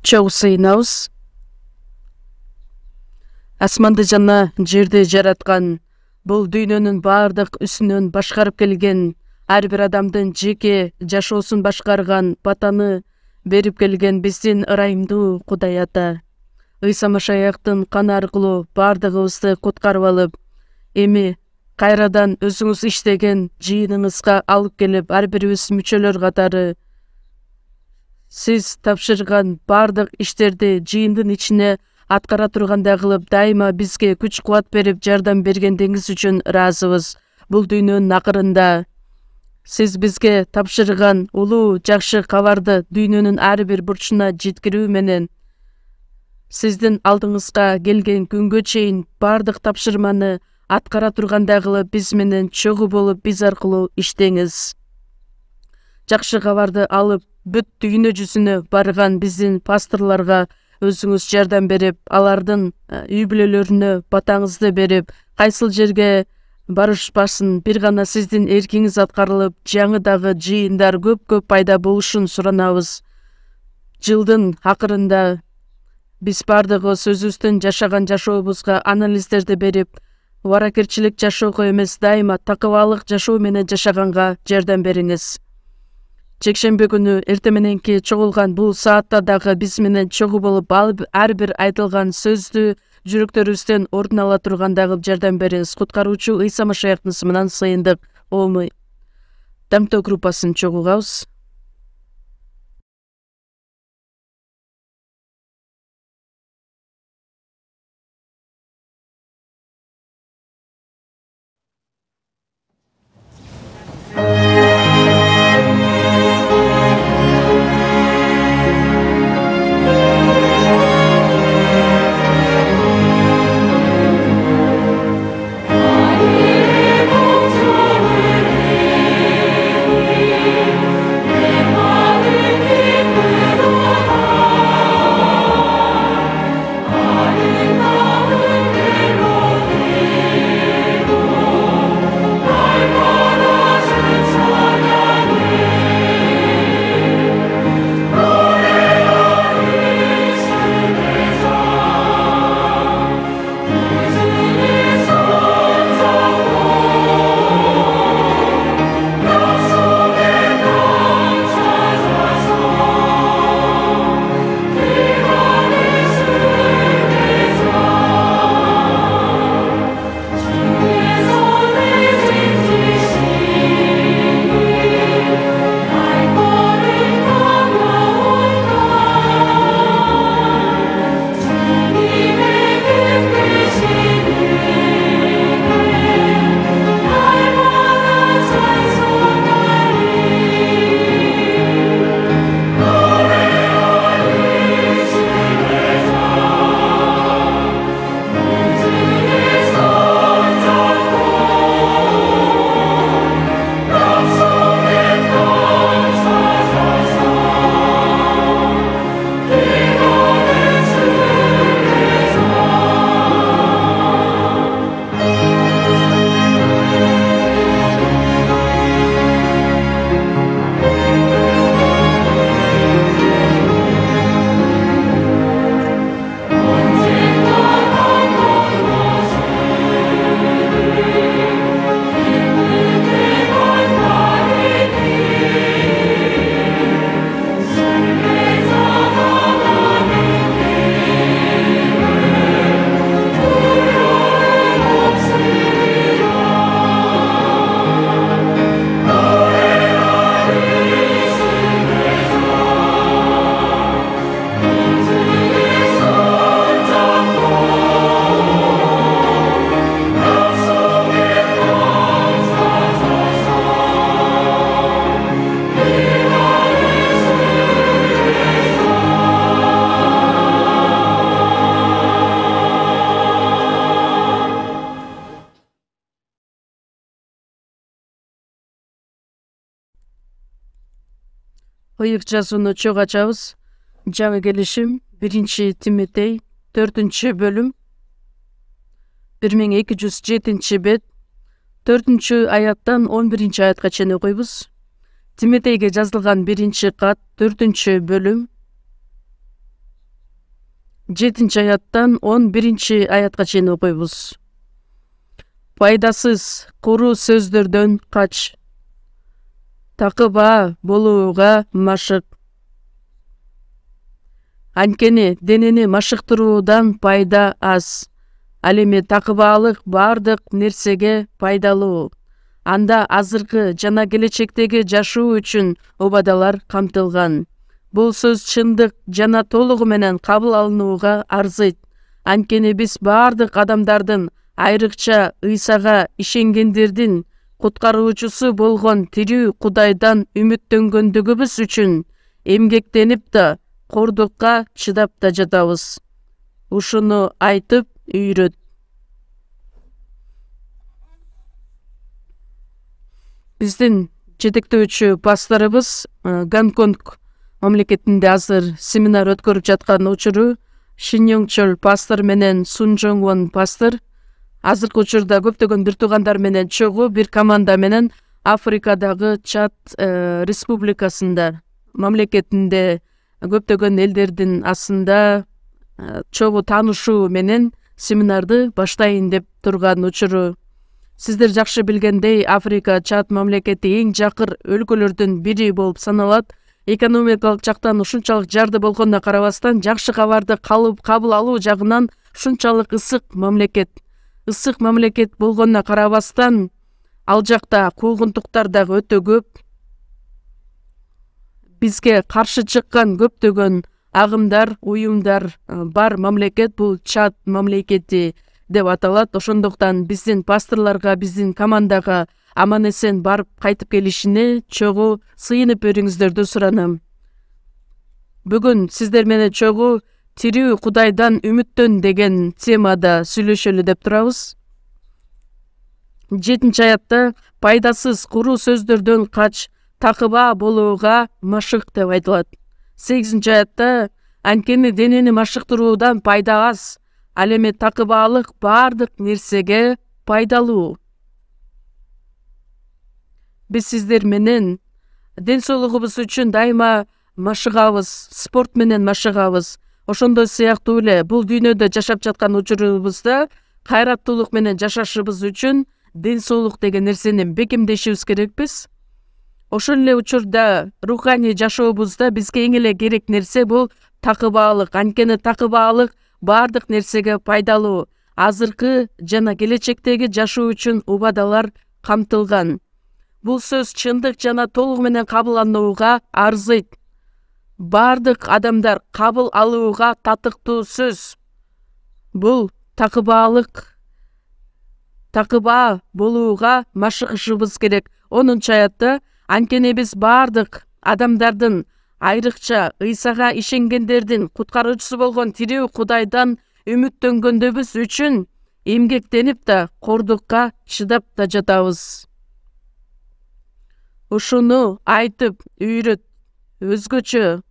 чоң сыйынабыз. Асманды жана жерди жараткан, бул дүйнөнүн баардык үсүнөн башкарып келген, ар бир адамдын жеке жашоосун башкарган, батаны берип келген биздин ырайымдуу Кудай Ата. Ыйса Машаяктын каны аркылуу баардыгыбызды куткарып алып, эми кайрадан өзүңүз иштеген жыйыныңызга алып келип, ар бирибиз мүчөлөр катары сиз тапшырган баардык иштерди жыйындын ичине аткара тургандай кылып, дайыма бизге күч кубат берип, жардам бергендиңиз үчүн ыраазыбыз. Бул дүйнөнүн акырында сиз бизге тапшырган улуу жакшы кабарды дүйнөнүн ар бир бурчуна жеткирүү менен сиздин алдыңызга келген күнгө чейин баардык тапшырманы аткара тургандай кылып, биз менен чогуу болуп, биз аркылуу иштеңиз. Жакшы кабарды алып, бүт дүйнө жүзүнө барган биздин пасторлорго өзүңүз жардам берип, алардын үй бүлөлөрүнө батаңызды берип, кайсыл жерге барышпасын, бир гана сиздин эркиңиз аткарылып, жаңыдагы жыйындар көп пайда болушун суранабыз. Жылдын акырында биз бардыгыбыз өзүбүздүн жашаган жашообузга анализдерди берип, убаракерчилик жашоого эмес, дайыма такыбалык жашоо менен жашаганга жардам бериңиз. Жекшембе күнү эртең мененки чогулган бул саатта дагы биз менен чогуу болуп, ар бир айтылган сөздү жүрөктөрүбүздөн ордун ала тургандай кылып жардам бериңиз. Куткаруучу Ыйса Машаяктын ысымынан сыйындык. Омуй. Дамтоо группасын чогулгабыз. Ыйык жазууну чогуу ачабыз. Жаңы келишим 1 Тимотей 4 бөлүм 1207 бет 4 аяттан 11 аятка чейин окуйбуз. Тимотейге жазылган 1 кат 4 бөлүм 7 аяттан 11 аятка чейин окуйбуз. Пайдасыз куру сөздөрдөн кач. Такыба болууга машык. Анткени денени машыктыруудан пайда аз. Ал эми такыбаалык бардык нерсеге пайдалуу. Анда азыркы жана келечектеги жашоо үчүн убадалар камтылган. Бул сөз чындык жана толугу менен кабыл алынууга арзыйт. Анткени биз бардык адамдардын, айрыкча Ыйсага ишенгендердин куткаруучусу болгон тирүү Кудайдан үмүттөнгөндүгүбүз үчүн эмгектенип да, кордукка чыдап да жатабыз. Ушуну айтып үйрөт. Биздин жетектөөчү пасторубуз Гонконг мамлекетинде азыр семинар өткөрүп жаткан учуру Шиньончол пастор менен Сун Жонгвон пастор азыркы учурда көптөгөн бир туугандар менен чогуу бир команда менен Африкадагы Чад республикасында мамлекетинде көптөгөн элдердин астында чогуу таанышуу менен семинарды баштайын деп турган учуру. Сиздер жакшы билгендей, Африка Чад мамлекети эң жакыр өлкөлөрдүн бири болуп саналат. Экономикалык жактан ушунчалык жарды болгонуна карабастан, жакшы кабарды кабыл алуу жагынан ушунчалык ысык мамлекет. Ысык мамлекет болгонуна карабастан, ал жакта куугунтуктар дагы өтө көп. Бизге каршы чыккан көптөгөн агымдар, уюмдар бар мамлекет бул Чад мамлекети деп аталат. Ошондуктан биздин пасторлорго, биздин командага аман эсен барып кайтып келишине чогуу сыйынып бериңиздерди суранам. Бүгүн сиздер менен чогуу тирүү Кудайдан үмүттөн деген темада сүйлөшөлү деп турабыз. 7 аятта пайдасыз куру сөздөрдөн кач, такыба болууга машык деп айтылат. 8 аятта анткени денени машыктыруудан пайда аз. Ал эми такыбаалык бардык нерсеге пайдалуу. Биз сиздер менен ден соолугубуз үчүн дайыма машыгабыз, спорт менен машыгабыз. Ошондой сыяктуу эле бул дүйнөдө жашап жаткан учурубузда кайраттуулук менен жашашыбыз үчүн ден соолук деген нерсени бекемдешибиз керекпиз. Ошол эле учурда руханий жашообузда бизге эң эле керек нерсе бул такыбаалык. Анткени такыбаалык бардык нерсеге пайдалуу. Азыркы жана келечектеги жашоо үчүн убадалар камтылган. Бул сөз чындык жана толугу менен кабыл алынууга арзыйт. Бардык адамдар кабыл алууга татыктуу сөз. Бул такыбаалык. Такыба болууга машыгышыбыз керек. 10 аятта анткени биз бардык адамдардын, айрыкча Ыйсага ишенгендердин куткаруучусу болгон тирүү Кудайдан үмүттөнгөндөбүз үчүн эмгектенип да, кордукка чыдап да жатабыз. Ушуну айтып үйрөт. Өзгөчө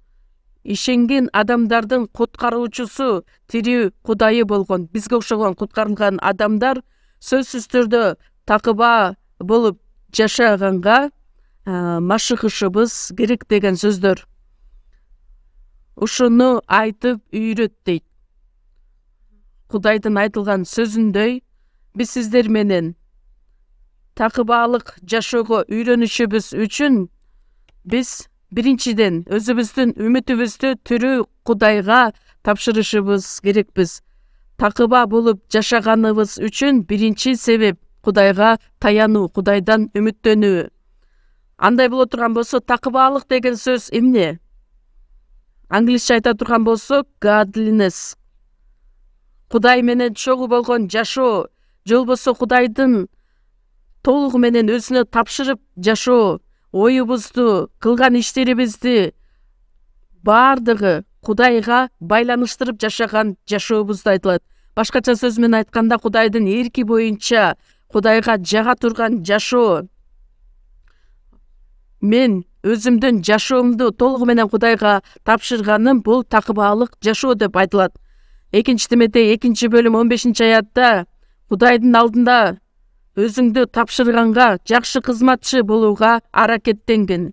ишенген адамдардын куткаруучусу тирүү Кудайы болгон, бизге окшогон куткарылган адамдар сөзсүз түрдө такыба болуп жашаганга машыгышыбыз керек деген сөздөр. Ушуну айтып үйрөт дейт. Кудайдын айтылган сөзүндөй биз сиздер менен такыбаалык жашоого үйрөнүшүбүз үчүн биз биринчиден өзүбүздүн үмүтүбүздү тирүү Кудайга тапшырышыбыз керекпиз. Такыба болуп жашаганыбыз үчүн биринчи себеп Кудайга таянуу, Кудайдан үмүттөнүү. Андай боло турган болсо, такыбаалык деген сөз эмне? Англисче айта турган болсок, godliness. Кудай менен чогуу болгон жашоо, же болбосо Кудайдын толугу менен өзүнө тапшырып жашоо, оюбузду, кылган иштерибизди бардыгы Кудайга байланыштырып жашаган жашообузду айтылат. Башкача сөз менен айтканда, Кудайдын эрки боюнча Кудайга жага турган жашоо. Мен өзүмдүн жашоомду толугу менен Кудайга тапшырганым бул такыбаалык жашоо деп айтылат. 2-Тимотей 2-бөлүм 15 аятта Кудайдын алдында өзүңдү тапшырганга жакшы кызматчы болууга аракеттенгин.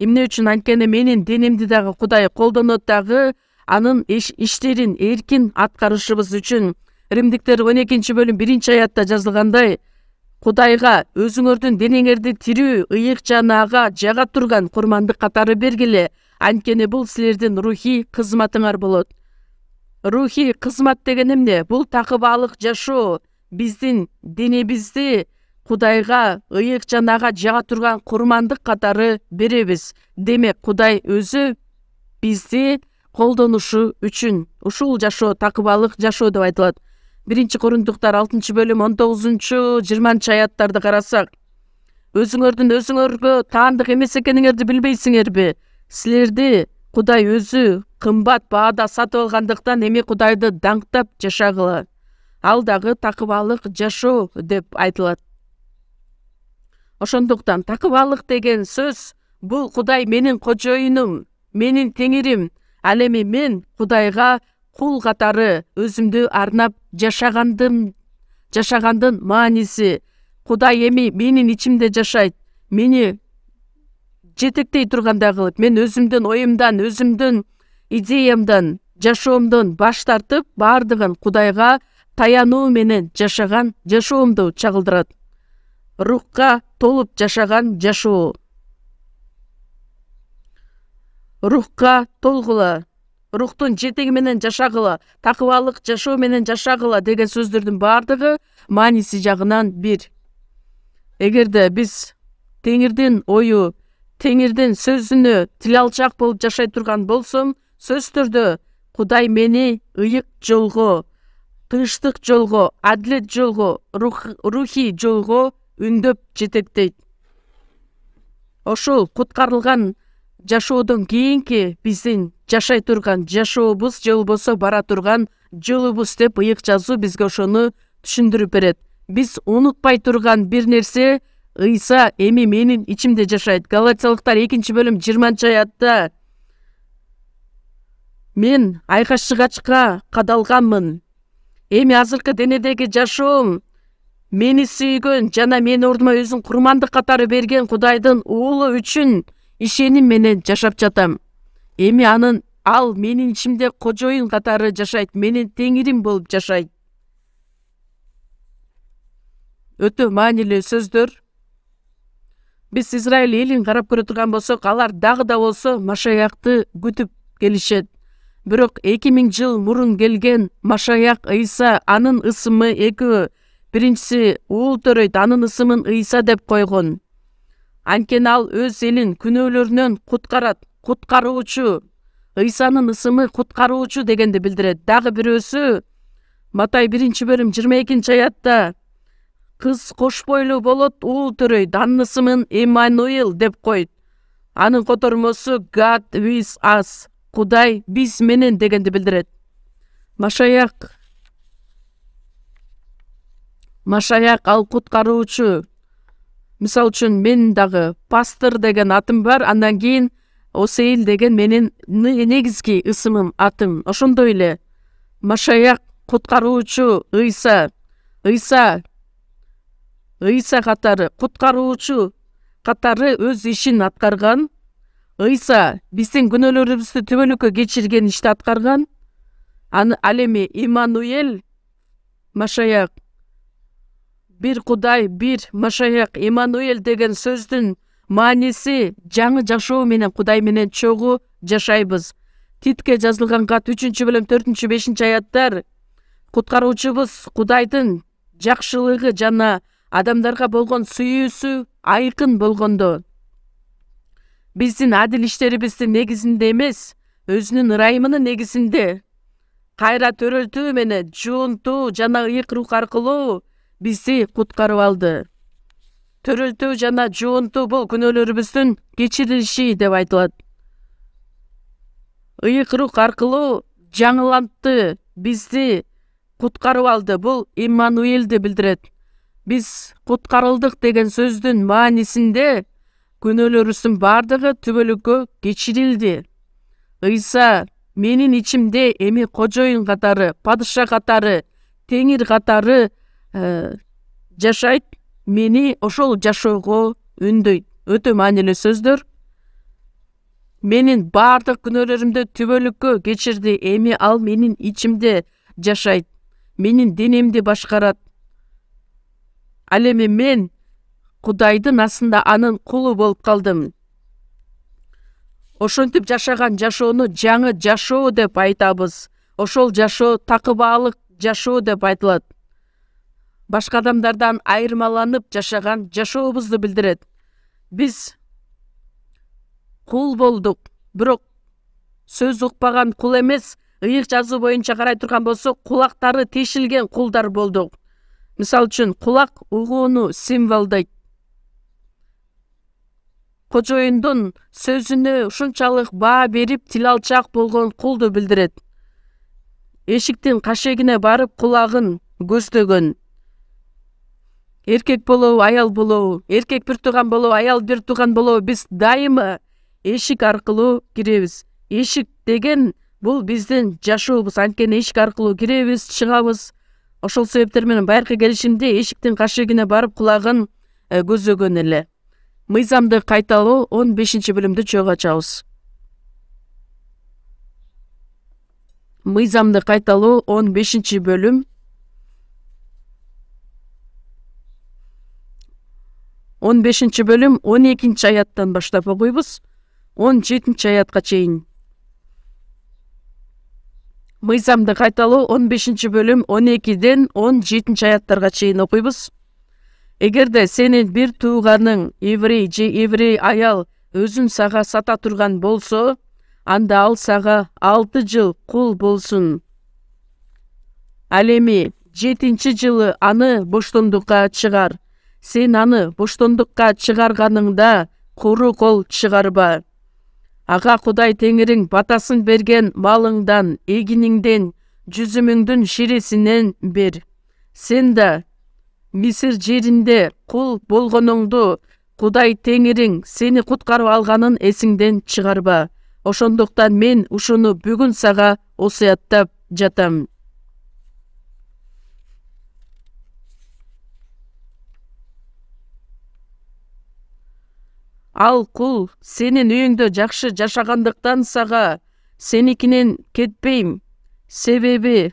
Эмне үчүн? Анткени менин денемди дагы Кудай колдонот дагы, анын иштерин эркин аткарышыбыз үчүн. Римдиктер 12 бөлүм 1-аятта жазылгандай, Кудайга өзүңөрдүн денеңерди тирүү, ыйык жана ага жага турган курмандык катары бергиле, анткени бул силердин рухий кызматыңар болот. Рухий кызмат деген эмне? Бул такыбалык жашоо. Биздин денебизди Кудайга ыйык жана ага жага турган курмандык катары беребиз. Демек, Кудай өзү бизди колдонушу үчүн ушул жашоо такыбалык жашоо деп айтылат. 1-Корунтуктар 6 бөлүм 19-20 аяттарды карасак, өзүңөрдүн өзүңөргө таандык эмес экениңерди билбейсиңерби? Силерди Кудай өзү кымбат баада сатып алгандыктан эми Кудайды даңктап жашагыла. Ал дагы такыбалык жашоо деп айтылат. Ошондуктан такыбалык деген сөз бул Кудай менин кожоюнум, менин теңирим. Ал эми мен Кудайга кул катары өзүмдү арнап жашагандын мааниси. Кудай эми менин ичимде жашайт. Мени жетектей тургандай кылып, мен өзүмдүн оюмдан, өзүмдүн идеямдан, жашоомдон баш тартып, бардыгын Кудайга таянуу менен жашаган жашоомду чагылдырат. Рухка толуп жашаган жашоо. Рухка толгула, рухтун жетеги менен жашагыла, такыбалык жашоо менен жашагыла деген сөздөрдүн бардыгы мааниси жагынан бир. Эгерде биз Теңирдин ою, Теңирдин сөзүнө тил алчак болуп жашай турган болсом, сөз түрдө Кудай мени ыйык жолго, тынчтык жолго, адилет жолго, рухий жолго үндөп жетектейт. Ошол куткарылган жашоодон кийинки биздин жашай турган жашообуз же болбосо бара турган жолубуз деп ыйык жазуу бизге ошону түшүндүрүп берет. Биз унутпай турган бир нерсе, Ыйса эми менин ичимде жашайт. Галатиялыктар 2 бөлүм 20 аятта: мен айкашчыгачка кадалганмын. Эми азыркы денедеги жашоом мени сүйгөн жана мени ордума өзүн курмандык катары берген Кудайдын уулу үчүн ишеним менен жашап жатам. Эми ал менин ичимде кожоюн катары жашайт, менин теңирим болуп жашайт. Өтө маанилүү сөздөр. Биз Израиль элин карап көрө турган болсок, алар дагы да болсо Машаякты күтүп келишет. Бирок 2000 жыл мурун келген Машаяк Ыйса, анын ысымы экөө. Биринчиси уул төрөйт, анын ысымын Ыйса деп койгон. Анткени ал өз элин күнөөлөрүнөн куткарат, куткаруучу. Ыйсанын ысымы куткаруучу дегенди билдирет. Дагы бирөөсү Матай 1 бөлүм 22 аятта: кыз кош бойлуу болот, уул төрөйт, анын ысымын Эммануил деп койт. Анын котормосу God with us, Кудай биз менен дегенди билдирет. Машаяк ал куткаруучу. Мисал үчүн мен дагы пастор деген атым бар, андан кийин Осеил деген менин негизги ысымым, атым. Ошондой эле Машаяк куткаруучу Ыйса катары, куткаруучу катары өз ишин аткарган. Ыйса биздин күнөөлөрүбүздү түбөлүккө кечирген ишти аткарган. Ал эми Иммануил, Машаяк, бир Кудай, бир Машаяк, Иммануил деген сөздүн мааниси жаңы жашоо менен Кудай менен чогуу жашайбыз. Титке жазылган кат 3 бөлүм 4-5 аяттар: куткаруучубуз Кудайдын жакшылыгы жана адамдарга болгон сүйүүсү айкын болгондо, биздин адил иштерибиздин негизинде эмес, өзүнүн ырайымынын негизинде кайра төрөлтүү менен жуунтуу жана ыйык рух аркылуу бизди куткарып алды. Төрөлтүү жана жуунтуу бул күнөөлөрүбүздүн кечирилиши деп айтылат. Ыйык рух аркылуу жаңылантты, бизди куткарып алды. Бул Иммануилди билдирет. Биз куткарылдык деген сөздүн маанисинде күнөөлөрүбүздүн бардыгы түбөлүккө кечирилди. Ыйса менин ичимде эми кожоюн катары, падыша катары, теңир катары жашайт, мени ошол жашоого үндөйт. Өтө маанилүү сөздөр. Менин бардык күнөөлөрүмдү түбөлүккө кечирди. Эми ал менин ичимде жашайт, менин денемди башкарат. Ал эми мен Кудайдын астында анын кулу болуп калдым. Ошентип жашаган жашоону жаңы жашоо деп айтабыз. Ошол жашоо такыбаалык жашоо деп айтылат. Башка адамдардан айырмаланып жашаган жашообузду билдирет. Биз кул болдук, бирок сөз укпаган кул эмес, ыйык жазуу боюнча карай турган болсок, кулактары тешилген кулдар болдук. Мисалы үчүн, кулак угууну символдойт. Кожоюндун сөзүнө ушунчалык баа берип, тил алчак болгон кулду билдирет. Эшиктин кашегине барып, кулагын көздөгөн. Эркек болобу, аял болобу, эркек бир тууган болобу, аял бир тууган болобу, биз дайыма эшик аркылуу киребиз. Эшик деген бул биздин жашообуз. Анткени эшик аркылуу киребиз, чыгабыз. Ошол себептер менен байыркы келишимде эшиктин кашегине барып, кулагын көзөгөн эле. Мыйзамды кайталоо 15-бөлүмдү чогуу ачабыз. Мыйзамды кайталоо 15-бөлүм 12-аяттан баштап окуйбуз, 17-аятка чейин. Мыйзамды кайталоо 15-бөлүм 12-ден 17-аяттарга чейин окуйбуз. Эгерде сенин бир тууганың еврей же еврей аял өзүн сага сата турган болсо, анда ал сага 6 жыл кул болсун. Ал эми 7-чи жылы аны боштондукка чыгар. Сен аны боштондукка чыгарганыңда куру кол чыгарба. Ага Кудай Теңириң батасын берген малыңдан, эгиниңден, жүзүмүңдүн ширесинен бер. Сен да Мисир жеринде кул болгонуңду Кудай Теңириң сени куткарып алганын эсиңден чыгарба. Ошондуктан мен ушуну бүгүн сага осуяттап жатам. Ал кул сенин үйүңдө жакшы жашагандыктан сага сеникинен кетпейм. Себеби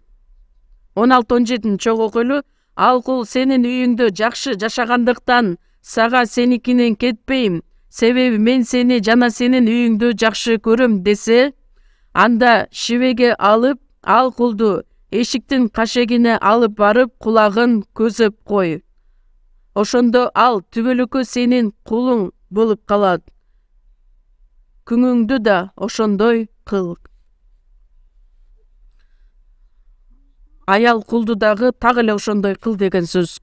16-17 чогуу окуйлу. Ал кул сенин үйүңдө жакшы жашагандыктан сага сеникинен кетпейм. Себеби мен сени жана сенин үйүңдү жакшы көрөм десе, анда шибеге алып, ал кулду эшиктин кашегине алып барып, кулагын көзөп кой. Ошондо ал түбөлүккө сенин кулуң болуп калат. Күңүңдү да ошондой кыл. Аял кулду дагы так эле ошондой кыл деген сөз.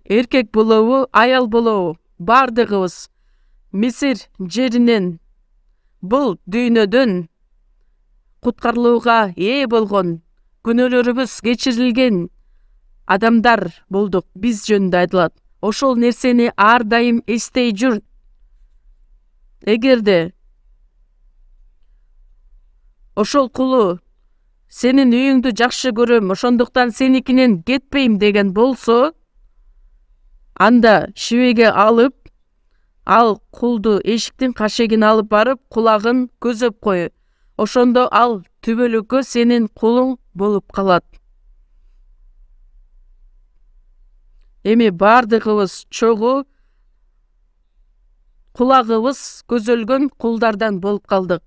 Эркек болобу, аял болобу, бардыгыбыз Мисир жеринен, бул дүйнөдөн куткарылууга ээ болгон, күнөөлөрүбүз кечирилген адамдар болдук. Биз жөнүндө айтылат. Ошол нерсени ар дайым эстей жүр. Эгерде ошол кулу сенин үйүңдү жакшы көрөм, ошондуктан сеникинен кетпейм деген болсо, анда шибеге алып, ал кулду эшиктин кашегине алып барып, кулагын көзөп кой. Ошондо ал түбөлүккө сенин кулуң болуп калат. Эми бардыгыбыз чогуу кулагыбыз көзөлгөн кулдардан болуп калдык.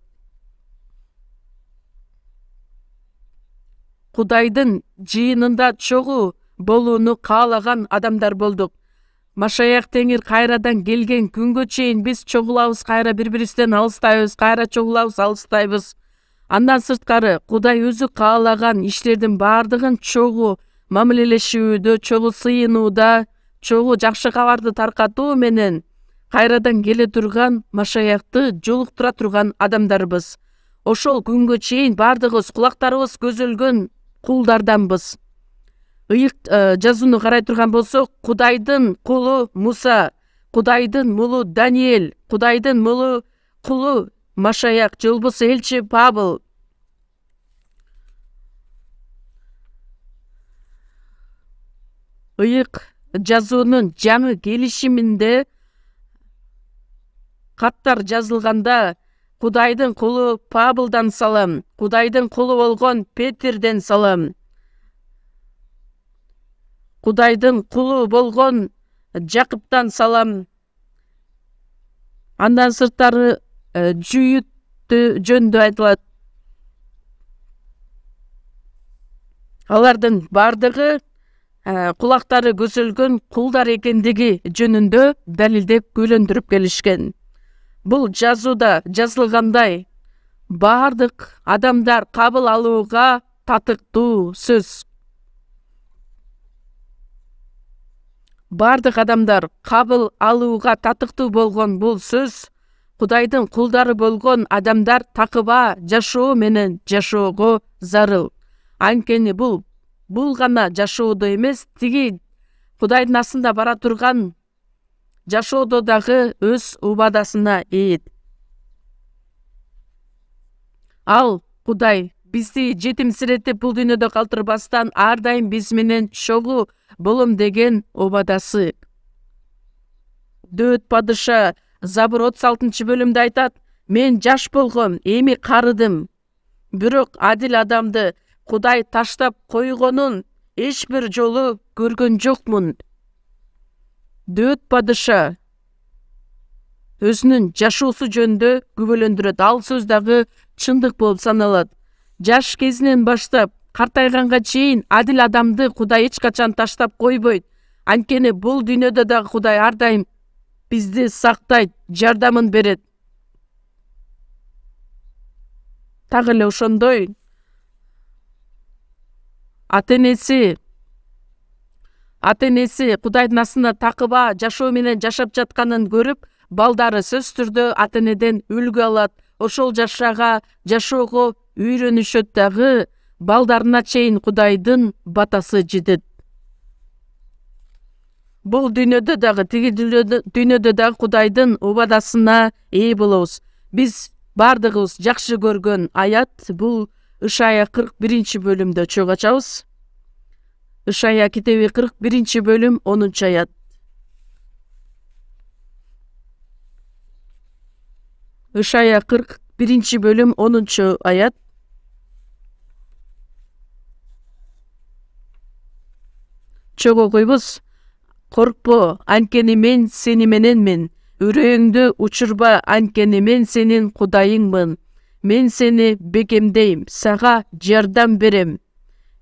Кудайдын жыйынында чогуу болууну каалаган адамдар болдук. Машаяк Теңир кайрадан келген күнгө чейин биз чогулабыз, кайра бири-бирибизден алыстайбыз, кайра чогулабыз, алыстайбыз. Андан сырткары Кудай өзү каалаган иштердин бардыгын чогуу мамилелешүүдө, чогуу сыйынууда, чогуу жакшы кабарды таркатуу менен кайрадан келе турган Машаякты жолуктура турган адамдарбыз. Ошол күнгө чейин бардыгыбыз кулактарыбыз көзөлгөн кулдарданбыз. Ыйык жазууну карай турган болсок, Кудайдын кулу Муса, Кудайдын мулу Даниэль, Кудайдын мулу кулу Машаяк же болбосо элчи Павыл. Ыйык жазуунун жаңы келишиминде каттар жазылганда Кудайдын кулу Павылдан салам, Кудайдын кулу болгон Петерден салам, Кудайдын кулу болгон Жакыптан салам. Андан сырттары Жүйүт жөнүндө айтылат. Алардын бардыгы кулактары көзөлгөн кулдар экендиги жөнүндө далилдеп күйлөндүрүп келишкен. Бул жазууда жазылгандай, бардык адамдар кабыл алууга татыктуу сөз. Бардык адамдар кабыл алууга татыктуу болгон бул сөз Кудайдын кулдары болгон адамдар такыба жашоо менен жашоого зарыл. Анткени бул гана жашоодо эмес, тиги Кудайдын астында бара турган жашоодо дагы өз убадасына ээт. Ал Кудай бизди жетимсиретип бул дүйнөдө калтырбастан ар дайым биз менен чогуу болом деген убадасы. Дөөт падыша Забыр 36-бөлүмдө айтат: мен жаш болгом, эми карыдым. Бирок адил адамды Кудай таштап койгонун эч бир жолу көргөн жокмун. Дөөт падыша өзүнүн жашоосу жөнүндө күбөлөндүрөт. Ал сөз дагы чындык болуп саналат. Жаш кезинен баштап картайганга чейин адил адамды Кудай эч качан таштап койбойт. Анткени бул дүйнөдө дагы Кудай ар дайым бизди сактайт, жардамын берет. Так эле ошондой ата-энеси Кудайдын астында такыба жашоо менен жашап жатканын көрүп, балдары сөзсүз түрдө ата-энеден үлгү алат. Ошол жашоого үйрөнүшөт дагы, балдарына чейин Кудайдын батасы жетет. Бул дүйнөдө дагы, тиги дүйнөдө дагы Кудайдын убадасына ээ болобуз. Биз бардыгыбыз жакшы көргөн аят бул Ишая 41-бөлүмдө чогуу ачабыз. Ишая китеби 41-бөлүм 10-аят. Ишая 41-бөлүм 10-аят. Чогуу койбуз. Коркпо, анткени мен сени мененмин. Үрөңдү учурба, анткени мен сенин Кудайыңмын. Мен сени бекемдейм, сага жардам берем.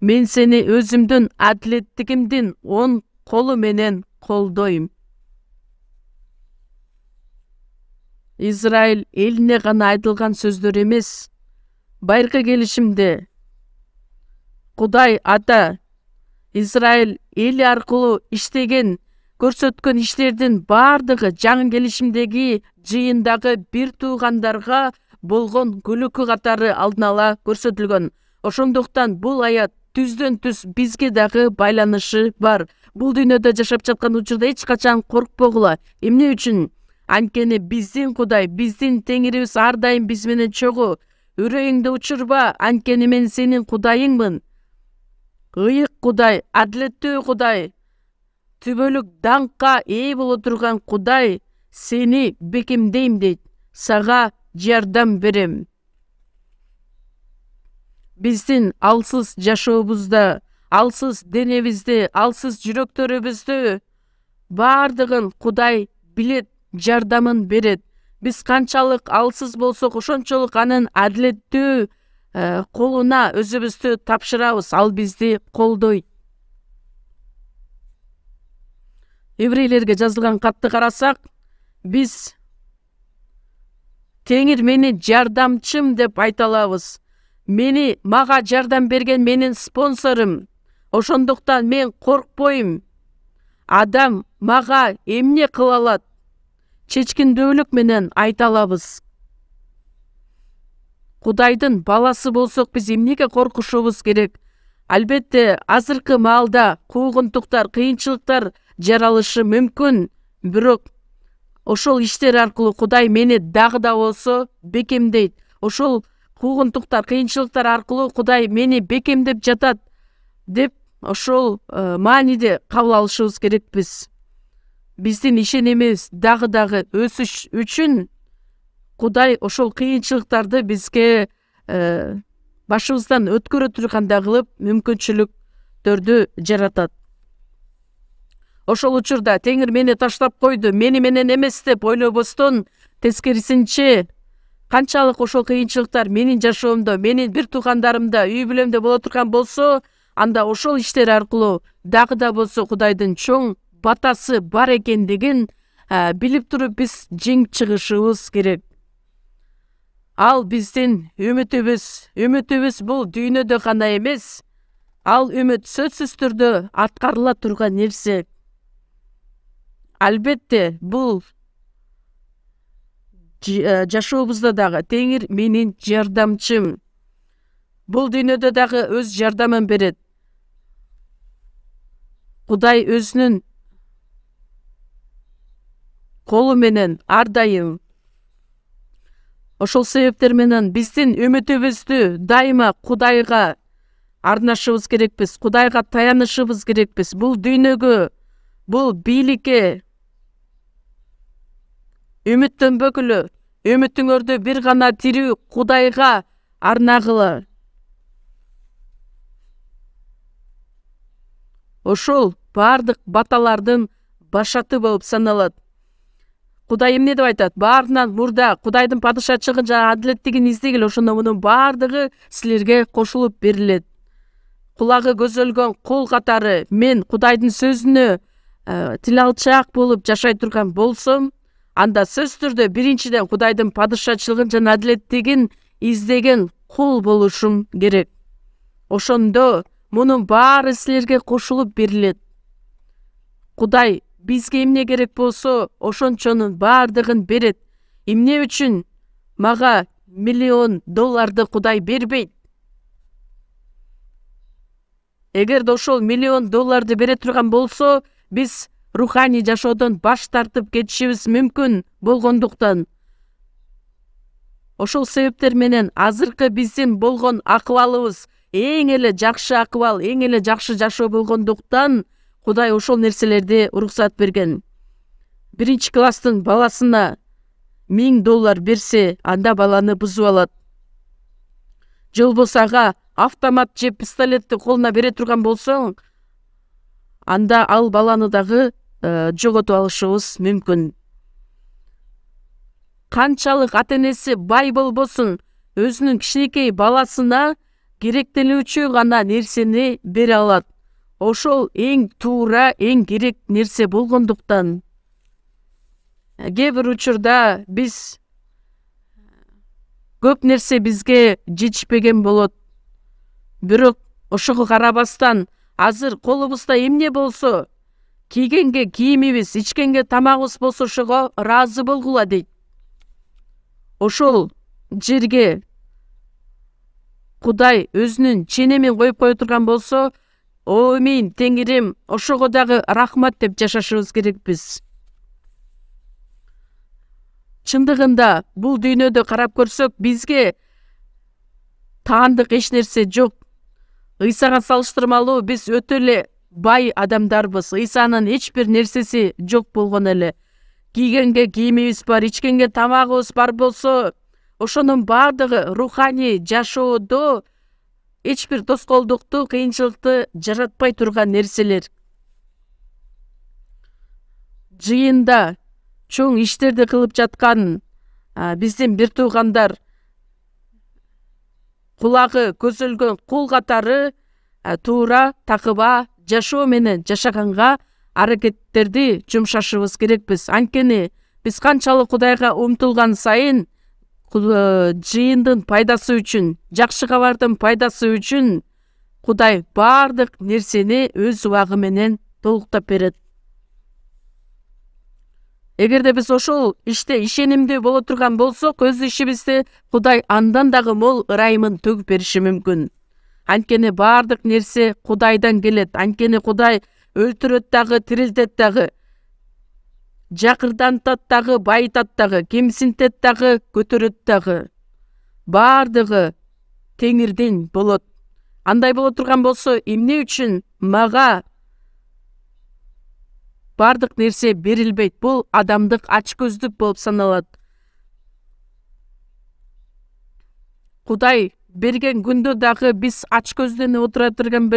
Мен сени өзүмдүн адилеттигимдин оң колу менен колдойм. Израиль элине гана айтылган сөздөр эмес. Байыркы келишимде Кудай Ата Израиль эли аркылуу иштеген, көрсөткөн иштердин бардыгы жаңы келишимдеги жыйындагы бир туугандарга болгон күлүкү катары алдын ала көрсөтүлгөн. Ошондуктан бул аят түздөн түз бизге дагы байланышы бар. Бул дүйнөдө жашап жаткан учурда эч качан коркпогула. Эмне үчүн? Анткени биздин Кудай, биздин Теңирибиз ар дайым биз менен чогуу. Үрөңдү учурба, анткени мен сенин Кудайыңмын. Ыйык Кудай, адилеттүү Кудай, түбөлүк даңкка ээ боло турган Кудай, сени бекемдейм дейт, сага жардам берем. Биздин алсыз жашообузда, алсыз денебизди, алсыз жүрөктөрүбүздү бардыгын Кудай билет, жардамын берет. Биз канчалык алсыз болсок, ошончолук анын адилеттүү колуна өзүбүздү тапшырабыз, ал бизди колдойт. Еврейлерге жазылган катты карасак, биз Теңир мени жардамчым деп айта алабыз. Мага жардам берген менин спонсорум. Ошондуктан мен коркпойм. Адам мага эмне кыла алат? Чечкиндүүлүк менен айта алабыз. Кудайдын баласы болсок, биз эмнеге коркушубуз керек? Албетте, азыркы маалда куугунтуктар, кыйынчылыктар жаралышы мүмкүн, бирок ошол иштер аркылуу Кудай мени дагы да болсо бекемдейт. Ошол куугунтуктар, кыйынчылыктар аркылуу Кудай мени бекемдеп жатат деп ошол мааниде кабыл алышыбыз керекпиз. Биздин ишенимибиз дагы өсүш үчүн Кудай ошол кыйынчылыктарды бизге башыбыздан өткөрө тургандай кылып мүмкүнчүлүктөрдү жаратат. Ошол учурда Теңир мени таштап койду, мени менен эмес деп ойлобостон, тескерисинче канчалык ошол кыйынчылыктар менин жашоомдо, менин бир туугандарымда, үй бүлөмдө боло турган болсо, анда ошол иштер аркылуу дагы да болсо Кудайдын чоң батасы бар экендигин билип туруп биз жеңип чыгышыбыз керек. Ал биздин үмүтүбүз бул дүйнөдө гана эмес, ал үмүт сөзсүз түрдө аткарыла турган нерсе. Албетте, бул жашообузда дагы Теңир менин жардамчым. Бул дүйнөдө дагы өз жардамын берет. Кудай өзүнүн колу менен ар дайым. Ошол себептер менен биздин үмүтүбүздү дайыма Кудайга арнашыбыз керекпиз, Кудайга таянышыбыз керекпиз. Бул дүйнөгө, бул бийликке үмүттөнбөгүлө, үмүтүңөрдү бир гана тирүү Кудайга арнагыла. Ошол бардык баталардын башаты болуп саналат. Кудай эмне деп айтат? Баарынан мурда Кудайдын падышачылыгын жана адилеттигин издегиле, ошондо мунун бардыгы силерге кошулуп берилет. Кулагы көзөлгөн кол катары мен Кудайдын сөзүнө тил алчаак болуп жашай турган болсом, анда сөзсүз түрдө биринчиден Кудайдын падышачылыгын жана адилеттигин издеген кул болушум керек. Ошондо мунун баары силерге кошулуп берилет. Кудай бизге эмне керек болсо, ошончонун бардыгын берет. Эмне үчүн мага $1 миллион Кудай бербейт? Эгерде ошол $1 миллион бере турган болсо, биз руханий жашоодон баш тартып кетишибиз мүмкүн болгондуктан. Ошол себептер менен азыркы биздин болгон акыбалыбыз эң эле жакшы акыбал, эң эле жакшы жашоо болгондуктан Кудай ошол нерселерди уруксат берген. 1-класстын баласына $1000 берсе, анда баланы бузуп алат. Же болбосо ага автомат же пистолетти колуна бере турган болсоң, анда ал баланы дагы жоготуп алышыбыз мүмкүн. Канчалык ата-энеси бай болбосун, өзүнүн кичинекей баласына керектелүүчү гана нерсени бере алат. Ошол эң туура, эң керек нерсе болгондуктан. Кээ бир учурда биз көп нерсе бизге жетишпеген болот. Бирок ошого карабастан, азыр колубузда эмне болсо, кийгенге кийимибиз, ичкенге тамагыбыз болсо ошого ыраазы болгула дейт. Ошол жерге Кудай өзүнүн ченемин коюп кое турган болсо, о мен Теңирим, ошого дагы рахмат деп жашашыбыз керекпиз. Чындыгында бул дүйнөдө карап көрсөк, бизге таандык эч нерсе жок. Ыйсага салыштырмалуу биз өтө эле бай адамдарбыз. Ыйсанын эч бир нерсеси жок болгон эле. Кийгенге кийимибиз бар, ичкенге тамагыбыз бар болсо, ошонун бардыгы руханий жашоодо эч бир тоскоолдукту, кыйынчылыкты жаратпай турган нерселер. Жыйында чоң иштерди кылып жаткан биздин бир туугандар кулагы көзөлгөн кул катары туура такыба жашоо менен жашаганга аракеттерди жумшашыбыз керекпиз. Анткени биз канчалык Кудайга умтулган сайын, жыйындын пайдасы үчүн, жакшы кабардын пайдасы үчүн Кудай бардык нерсени өз убагы менен толуктап берет. Эгерде биз ошол иште ишенимдүү боло турган болсок, өз ишибизде Кудай андан дагы мол ырайымын төгүп бериши мүмкүн. Анткени бардык нерсе Кудайдан келет. Анткени Кудай өлтүрөт дагы, тирилтет дагы, жакырдантат дагы, байытат дагы, кемсинтет дагы, көтөрөт дагы. Бардыгы Теңирден болот. Андай боло турган болсо, эмне үчүн мага бардык нерсе берилбейт? Бул адамдык ачкөздүк болуп саналат. Кудай берген күндө дагы биз ач көздөнүп отура турган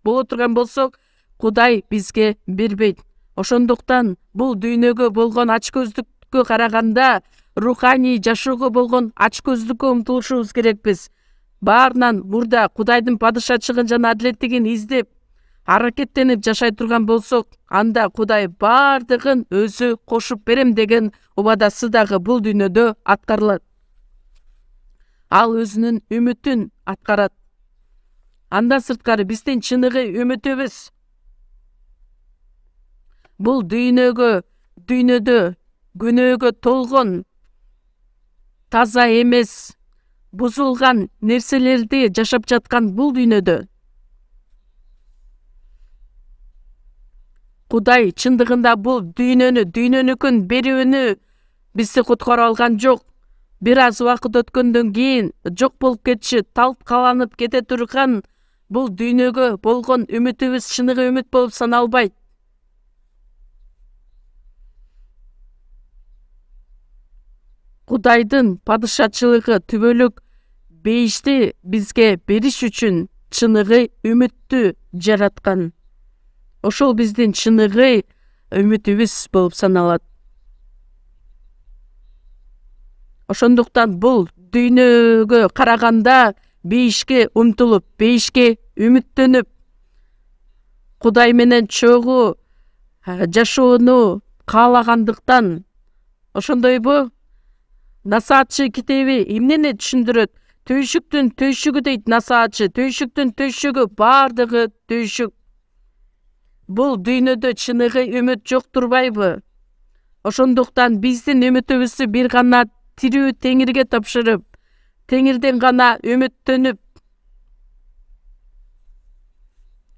боло турган болсок, Кудай бизге бербейт. Ошондуктан бул дүйнөгө болгон ач көздүккө караганда руханий жашоого болгон ач көздүккө умтулушубуз керекпиз. Баарынан мурда Кудайдын падышачылыгын жана адилеттигин издеп, аракеттенип жашай турган болсок, анда Кудай бардыгын өзү кошуп берем деген убадасы дагы бул дүйнөдө аткарылат. Ал өзүнүн үмүтүн аткарат. Андан сырткары биздин чыныгы үмүтүбүз бул дүйнөдө күнөөгө толгон, таза эмес, бузулган нерселерди жашап жаткан бул дүйнөдө Кудай чындыгында бул дүйнөнүкүн берүүнү бизди куткара алган жок. Бир аз убакыт өткөндөн кийин жок болуп кетиши, талкаланып кете турган бул дүйнөгө болгон үмүтүбүз чыныгы үмүт болуп саналбайт. Кудайдын падышачылыгы түбөлүк бейишти бизге бериш үчүн чыныгы үмүттү жараткан. Ошол биздин чыныгы үмүтүбүз болуп саналат. Ошондуктан бул дүйнөгө караганда бейишке умтулуп, бейишке үмүттөнүп, Кудай менен чогуу жашоону каалагандыктан, ошондойбу? Насаатчы китеби эмнени түшүндүрөт? Түйшүктүн түйшүгү дейт насаатчы, түйшүктүн түйшүгү бардыгы түйшүк. Бул дүйнөдө чыныгы үмүт жок турбайбы? Ошондуктан биздин үмүтүбүздү бир гана тирүү Теңирге тапшырып, Теңирден гана үмүттөнүп,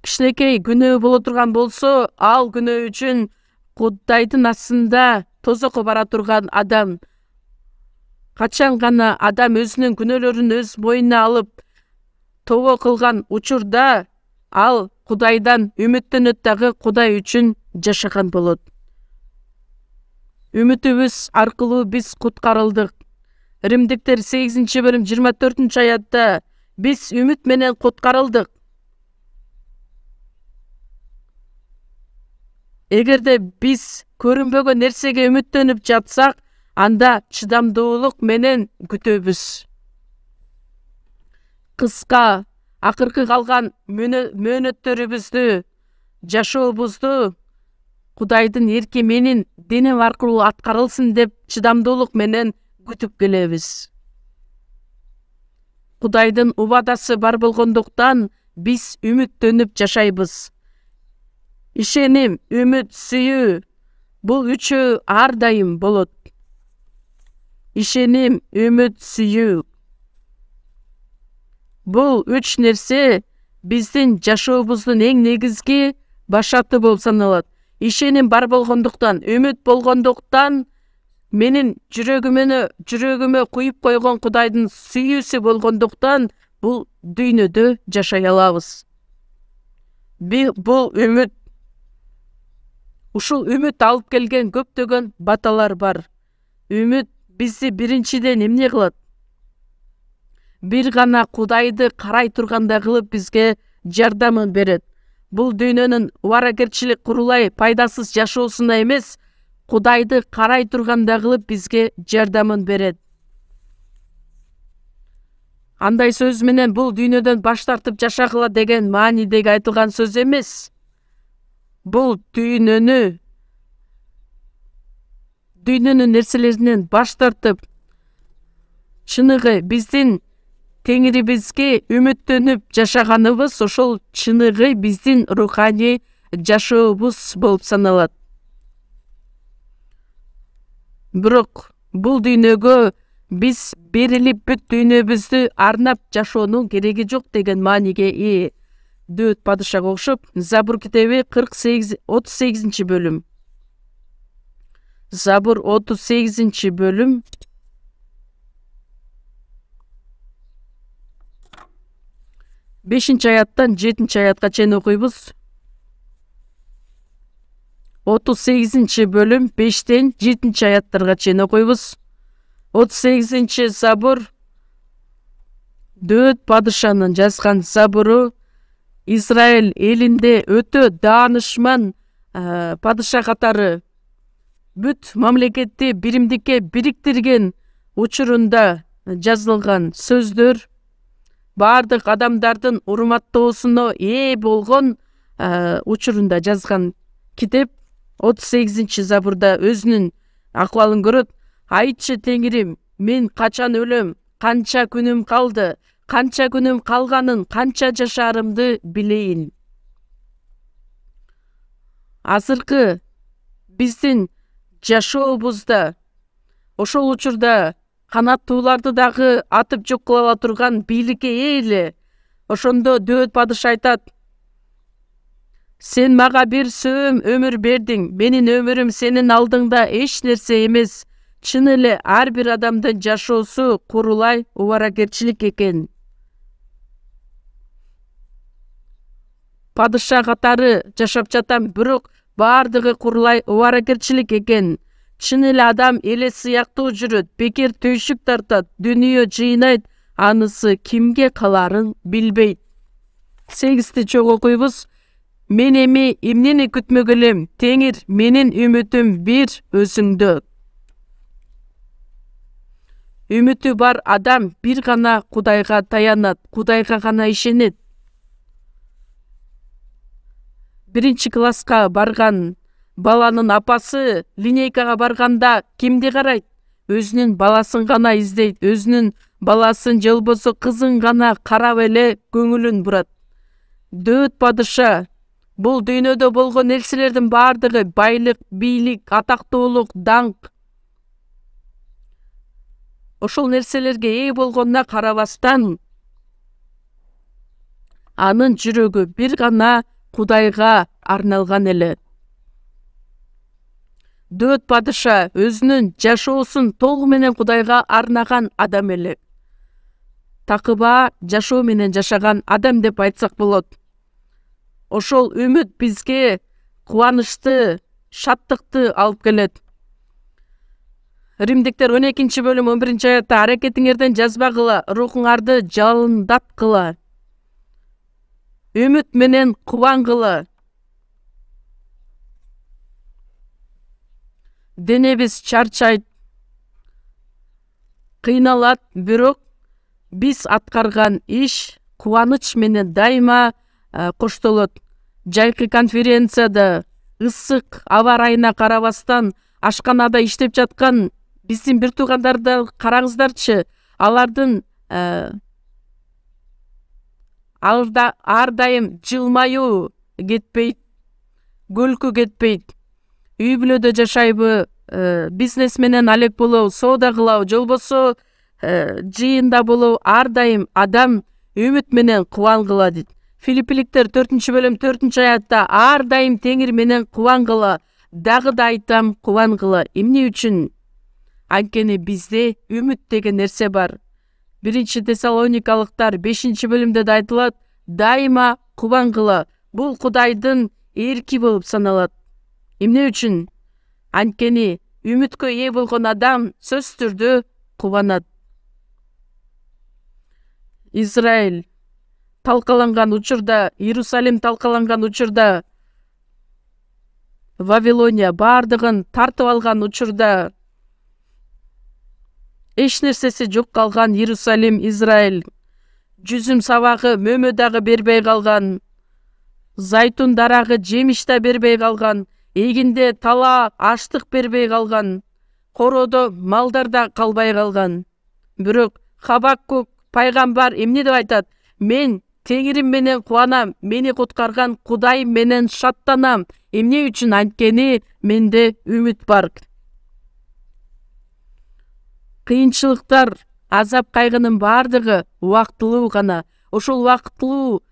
кичинекей күнөө боло турган болсо, ал күнөө үчүн Кудайдын астында тозокко бара турган адам, качан гана адам өзүнүн күнөөлөрүн өз мойнуна алып, тобо кылган учурда, ал Кудайдан үмүттөнөт дагы Кудай үчүн жашаган болот. Үмүтүбүз аркылуу биз куткарылдык. Римдиктер 8-бөлүм 24-аятта биз үмүт менен куткарылдык. Эгерде биз көрүнбөгөн нерсеге үмүттөнүп жатсак, анда чыдамдуулук менен күтөбүз. Кыска, акыркы калган мөөнөттөрүбүздү, жашообузду Кудайдын эрки менин денем аркылуу аткарылсын деп чыдамдуулук менен күтүп келебиз. Кудайдын убадасы бар болгондуктан биз үмүттөнүп жашайбыз. Ишеним, үмүт, сүйүү бул үчөө ар дайым болот. Ишеним, үмүт, сүйүү. Бул үч нерсе биздин жашообуздун эң негизги башаты болуп саналат. Ишеним бар болгондуктан, үмүт болгондуктан, менин жүрөгүмө куюп койгон Кудайдын сүйүүсү болгондуктан бул дүйнөдө жашай алабыз. Бул үмүт, ушул үмүт алып келген көптөгөн баталар бар. Үмүт бизди биринчиден эмне кылат? Бир гана Кудайды карай тургандай кылып бизге жардамын берет. Бул дүйнөнүн убаракерчилик курулай пайдасыз жашоосуна эмес, Кудайды карай тургандай кылып бизге жардамын берет. Андай сөз менен бул дүйнөдөн баш тартып жашагыла деген маанидеги айтылган сөз эмес. Бул дүйнөнүн нерселеринен баш тартып, чыныгы биздин Теңирибизге үмүттөнүп жашаганыбыз ошол чыныгы биздин руханий жашообуз болуп саналат. Бирок бул дүйнөгө биз берилип бүт дүйнөбүздү арнап жашоонун кереги жок деген мааниге ээ. Дөөт падышага окшоп, Забур китеби 38-бөлүм. Забур 38-бөлүм. 5-аяттан 7-аятка чейин окуйбуз. 38-бөлүм 5-тен 7-аяттарга чейин окуйбуз. 38-Забур Дөөт падышанын жазган забуру Израиль элинде өтө даанышман падыша катары бүт мамлекетти биримдикке бириктирген учурунда жазылган сөздөр, бардык адамдардын урматтоосуна ээ болгон учурунда жазган китеп 38 забурда өзүнүн акыбалын көрөт. Айтчы Теңирим, мен качан өлөм, канча күнүм калды, канча күнүм калганын, канча жашаарымды билейин. Азыркы биздин жашообузда ошол учурда канаттууларды дагы атып жок кыла ала турган бийликке ээ эле. Ошондо Дөөт падыша айтат: сен мага бир сөөм өмүр бердиң, менин өмүрүм сенин алдыңда эч нерсе эмес. Чын эле ар бир адамдын жашоосу курулай убаракерчилик экен. Падыша катары жашап жатам, бирок бардыгы курулай убаракерчилик экен. Чын эле адам эле сыяктуу жүрөт, бекер түйшүк тартат, дүнүйө жыйнайт, анысы кимге каларын билбейт. 8-ти чогуу окуйбуз. Мен эми эмнени күтмөк элем? Теңир, менин үмүтүм бир өзүңдө. Үмүтү бар адам бир гана Кудайга таянат, Кудайга гана ишенет. 1 класска барган баланын апасы линейкага барганда кимди карайт? Өзүнүн баласын гана издейт, өзүнүн баласын же болбосо кызын гана карап эле көңүлүн бурат. Дөөт падыша бул дүйнөдө болгон нерселердин бардыгы байлык, бийлик, атактуулук, даңк, ошол нерселерге ээ болгонуна карабастан анын жүрөгү бир гана Кудайга арналган эле. Дөөт падыша өзүнүн жашоосун толугу менен Кудайга арнаган адам эле. Такыба жашоо менен жашаган адам деп айтсак болот. Ошол үмүт бизге кубанычты, шаттыкты алып келет. Римдиктер 12-бөлүм 11-аятта: аракетиңерден жазбагыла, рухуңарды жалындаткыла, үмүт менен кубангыла. Денебиз чарчайт, кыйналат, бирок биз аткарган иш кубаныч менен дайыма коштолот. Жайкы конференцияда ысык аба ырайына карабастан ашканада иштеп жаткан биздин бир туугандарды караңыздарчы. Алардын ар дайым жылмаюу кетпейт, көлкү кетпейт. Үй бүлөдө жашайбы, бизнес менен алек болобу, соода кылабы, же болбосо жыйында болобу, ар дайым адам үмүт менен кубангыла дейт. Филиппиликтер 4-бөлүм 4-аятта: ар дайым Теңир менен кубангыла, дагы да айтам, кубангыла. Эмне үчүн? Анткени бизде үмүт деген нерсе бар. 1 Тессалоникалыктар 5-бөлүмдө да айтылат: дайыма кубангыла. Бул Кудайдын эрки болуп саналат. Эмне үчүн? Анткени үмүткө ээ болгон адам сөзсүз түрдө кубанат. Израиль талкаланган учурда, Иерусалим талкаланган учурда, Вавилония бардыгын тартып алган учурда, эч нерсеси жок калган Иерусалим, Израиль, жүзүм сабагы, мөмө дагы бербей калган, зайтун дарагы, жемиш да бербей калган, эгинде тала, аштык бербей калган, короодо малдар да калбай калган. Бирок Хабакук пайгамбар эмне деп айтат? Мен Теңирим менен кубанам, мени куткарган Кудайым менен шаттанам. Эмне үчүн? Анткени менде үмүт бар. Кыйынчылыктар, азап кайгынын бардыгы убактылуу гана. Ошол убактылуу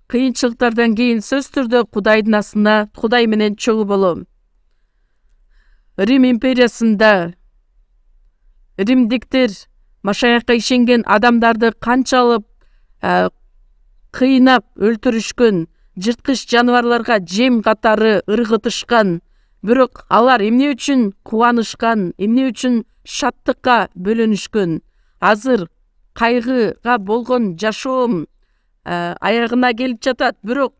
кыйынчылыктардан кийин сөзсүз түрдө Кудайдын астына, Кудай менен чогуу болом. Рим империясында римдиктер Машаякка ишенген адамдарды канчалык кыйнап өлтүрүшкөн, жырткыч жаныбарларга жем катары ыргытышкан. Бирок алар эмне үчүн кубанышкан, эмне үчүн шаттыкка бөлөнүшкөн? Азыр кайгыга болгон жашоом аягына келип жатат. Бирок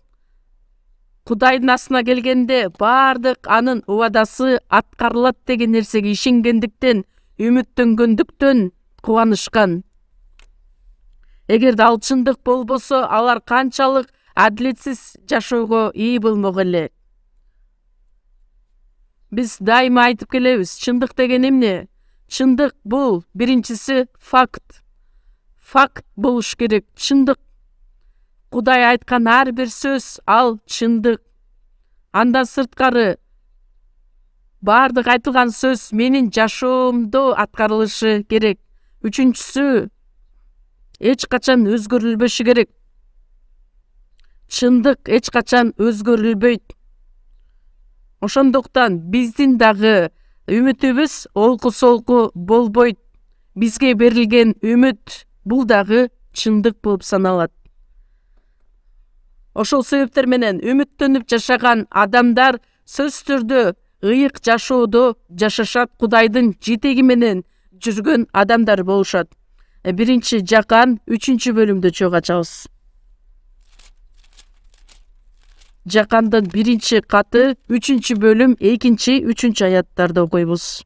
Кудайдын астына келгенде бардык анын убадасы аткарылат деген нерсеге ишенгендиктен, үмүттөнгөндүктөн кубанышкан. Эгерде ал чындык болбосо, алар канчалык адилетсиз жашоого ээ болмок эле. Биз дайыма айтып келебиз, чындык деген эмне? Чындык бул биринчиси факт. Факт болуш керек, чындык. Кудай айткан ар бир сөз ал чындык. Андан сырткары бардык айтылган сөз менин жашоомдо аткарылышы керек. Үчүнчүсү, эч качан өзгөрүлбөшү керек. Чындык эч качан өзгөрүлбөйт. Ошондуктан биздин дагы үмүтүбүз олку-солку болбойт. Бизге берилген үмүт бул дагы чындык болуп саналат. Ошол себептер менен үмүттөнүп жашаган адамдар сөзсүз түрдө ыйык жашоодо жашашат, Кудайдын жетеги менен жүргөн адамдар болушат. Биринчи Жакан 3-бөлүмдө чогуу ачабыз. Жакандын 1-каты 3-бөлүм 2-3 аяттарды окуйбуз.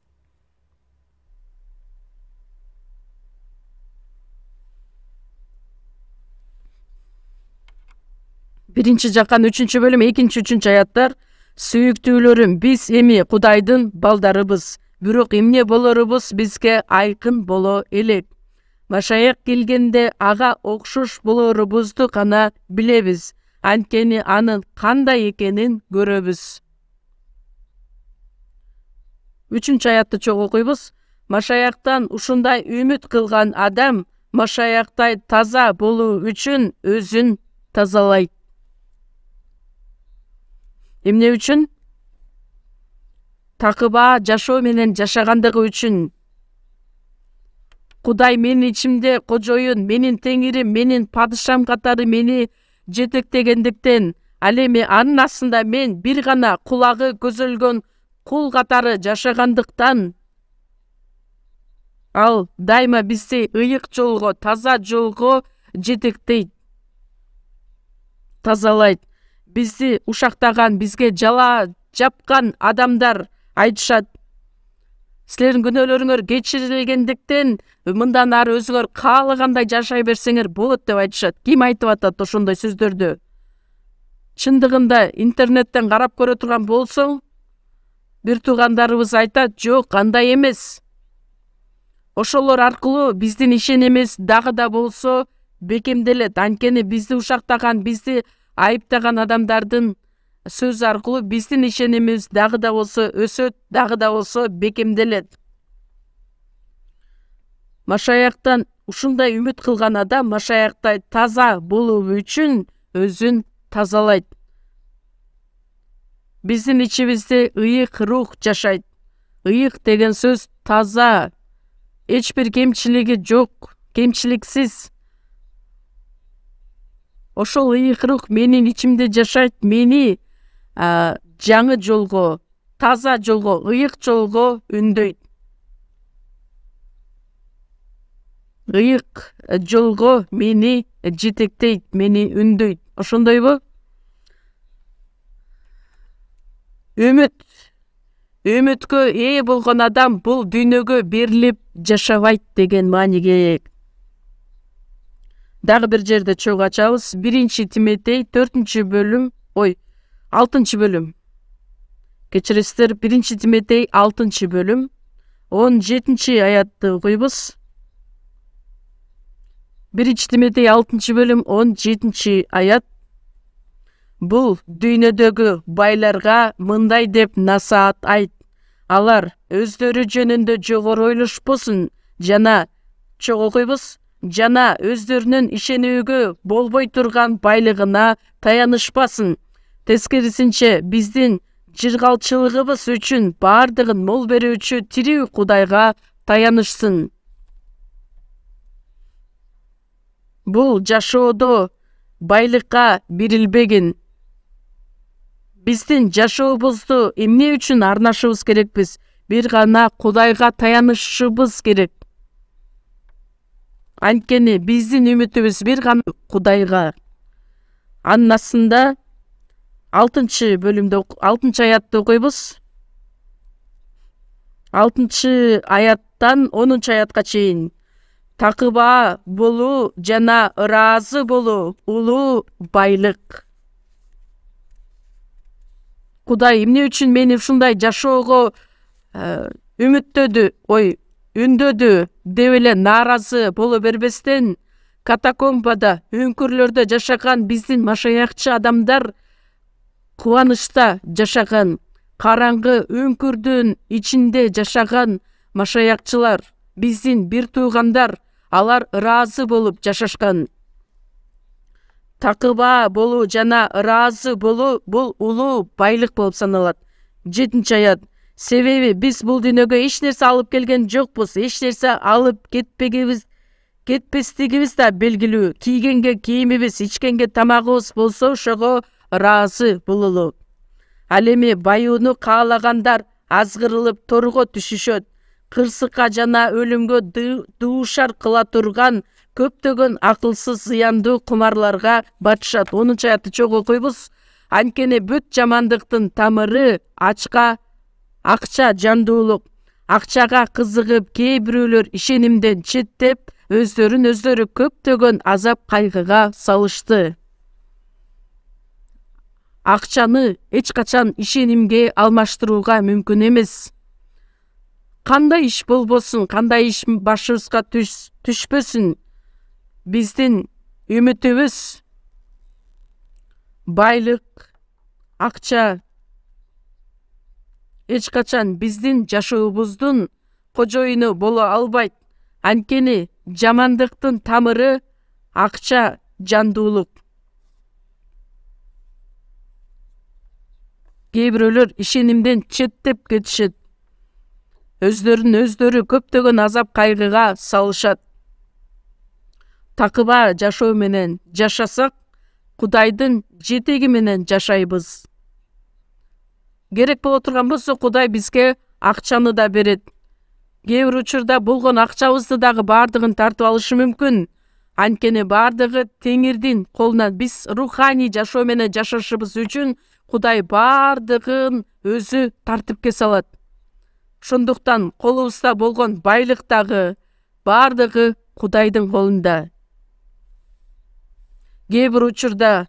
Биринчи Жакан 3-бөлүм 2-3 аяттар: Сүйүктүүлөрүм, биз эми Кудайдын балдарыбыз, бирок эмне болорубуз бизге айкын боло элек. Машаяк келгенде ага окшош болорубузду гана билебиз. Анткени анын кандай экенин көрөбүз. 3-аятты чогуу окуйбуз. Машаяктан ушундай үмүт кылган адам Машаяктай таза болуу үчүн өзүн тазалайт. Эмне үчүн? Такыба жашоо менен жашагандыгы үчүн. Кудай менин ичимде кожоюн, менин теңирим, менин падышам катары мени жетектегендиктен, ал эми анын астында мен бир гана кулагы көзөлгөн кул катары жашагандыктан, ал дайыма бизди ыйык жолго, таза жолго жетектейт, тазалайт. Бизди ушактаган, бизге жала жапкан адамдар айтышат: силердин күнөөлөрүңөр кечирилгендиктен мындан ары өзүңөр каалагандай жашай берсеңер болот деп айтышат. Ким айтып атат ошондой сөздөрдү? Чындыгында интернеттен карап көрө турган болсоң, бир туугандарыбыз айтат: жок, андай эмес. Ошолор аркылуу биздин ишенимибиз дагы да болсо бекемделет. Анткени бизди ушактаган, бизди айыптаган адамдардын сөз аркылуу биздин ишенимибиз дагы да болсо өсөт, дагы да болсо бекемделет. Машаяктан ушундай үмүт кылган адам Машаяктай таза болуу үчүн өзүн тазалайт. Биздин ичибизде ыйык рух жашайт. Ыйык деген сөз таза, эч бир кемчилиги жок, кемчиликсиз. Ошол ыйык рух менин ичимде жашайт, мени жаңы жолго, таза жолго, ыйык жолго үндөйт. Ыйык жолго мени жетектейт, мени үндөйт. Ошондойбу? Үмүткө ээ болгон адам бул дүйнөгө берилип жашабайт деген мааниге. Дагы бир жерде чогуу ачабыз. 1 Тимотей 4-бөлүм, 6-бөлүм. Кечиресиздер, 1 Тимотей 6-бөлүм, 17-аятты окуйбуз. 1 Тимотей 6-бөлүм, 17-аят. Бул дүйнөдөгү байларга мындай деп насаат айт: алар өздөрү жөнүндө жогору ойлошпосун, жана чогуу окуйбуз, жана өздөрүнүн ишенүүгө болбой турган байлыгына таянышпасын. Тескерисинче, биздин жыргалчылыгыбыз үчүн бардыгын мол берүүчү тирүү Кудайга таянышсын. Бул жашоодо байлыкка берилбегин. Биздин жашообузду эмне үчүн арнашыбыз керекпиз? Бир гана Кудайга таянышыбыз керек. Анткени биздин үмүтүбүз бир гана Кудайга. Анын астында 6 аятты окуйбуз. 6 аяттан 10 аятка чейин. Такыба болуу жана ыраазы болуу улуу байлык. Кудай эмне үчүн мени ушундай жашоого үндөдү деп эле нааразы боло бербестен, катакомбада, үңкүрлөрдө жашаган биздин машаякчы адамдар кубанычта жашаган, караңгы үңкүрдүн ичинде жашаган машаякчылар, биздин бир туугандар, алар ыраазы болуп жашашкан. Такыба болуу жана ыраазы болуу бул улуу байлык болуп саналат. 7 аят. Себеби биз бул дүйнөгө эч нерсе алып келген жокпуз, эч нерсе алып кетпестигибиз да белгилүү. Кийгенге кийимибиз, ичкенге тамагыбыз болсо ошого ыраазы бололу. Ал эми баюуну каалагандар азгырылып торго түшүшөт. Кырсыкка жана өлүмгө дуушар кыла турган көптөгөн акылсыз зыяндуу кумарларга батышат. 10 аятты чогуу окуйбуз. Анткени бүт жамандыктын тамыры акча жандуулук. Акчага кызыгып кээ бирөөлөр ишенимден четтеп, өздөрүн өздөрү көптөгөн азап кайгыга салышты. Акчаны эч качан ишенимге алмаштырууга мүмкүн эмес. Кандай иш болбосун, кандай иш башыбызга түшпөсүн, биздин үмүтүбүз байлык, акча эч качан биздин жашообуздун кожоюну боло албайт. Анткени жамандыктын тамыры акча жандуулук. Кээ бирөөлөр ишенимден четтеп кетишет. Өздөрүн өздөрү көптөгөн азап кайгыга салышат. Такыба жашоо менен жашасак, Кудайдын жетеги менен жашайбыз. Керек боло турган болсо Кудай бизге акчаны да берет. Кээ бир учурда болгон акчабызды дагы бардыгын тартып алышы мүмкүн. Анткени бардыгы Теңирдин колунан. Биз руханий жашоо менен жашашыбыз үчүн Кудай бардыгын өзү тартипке салат. Ошондуктан колубузда болгон байлык дагы бардыгы Кудайдын колунда. Кээ бир учурда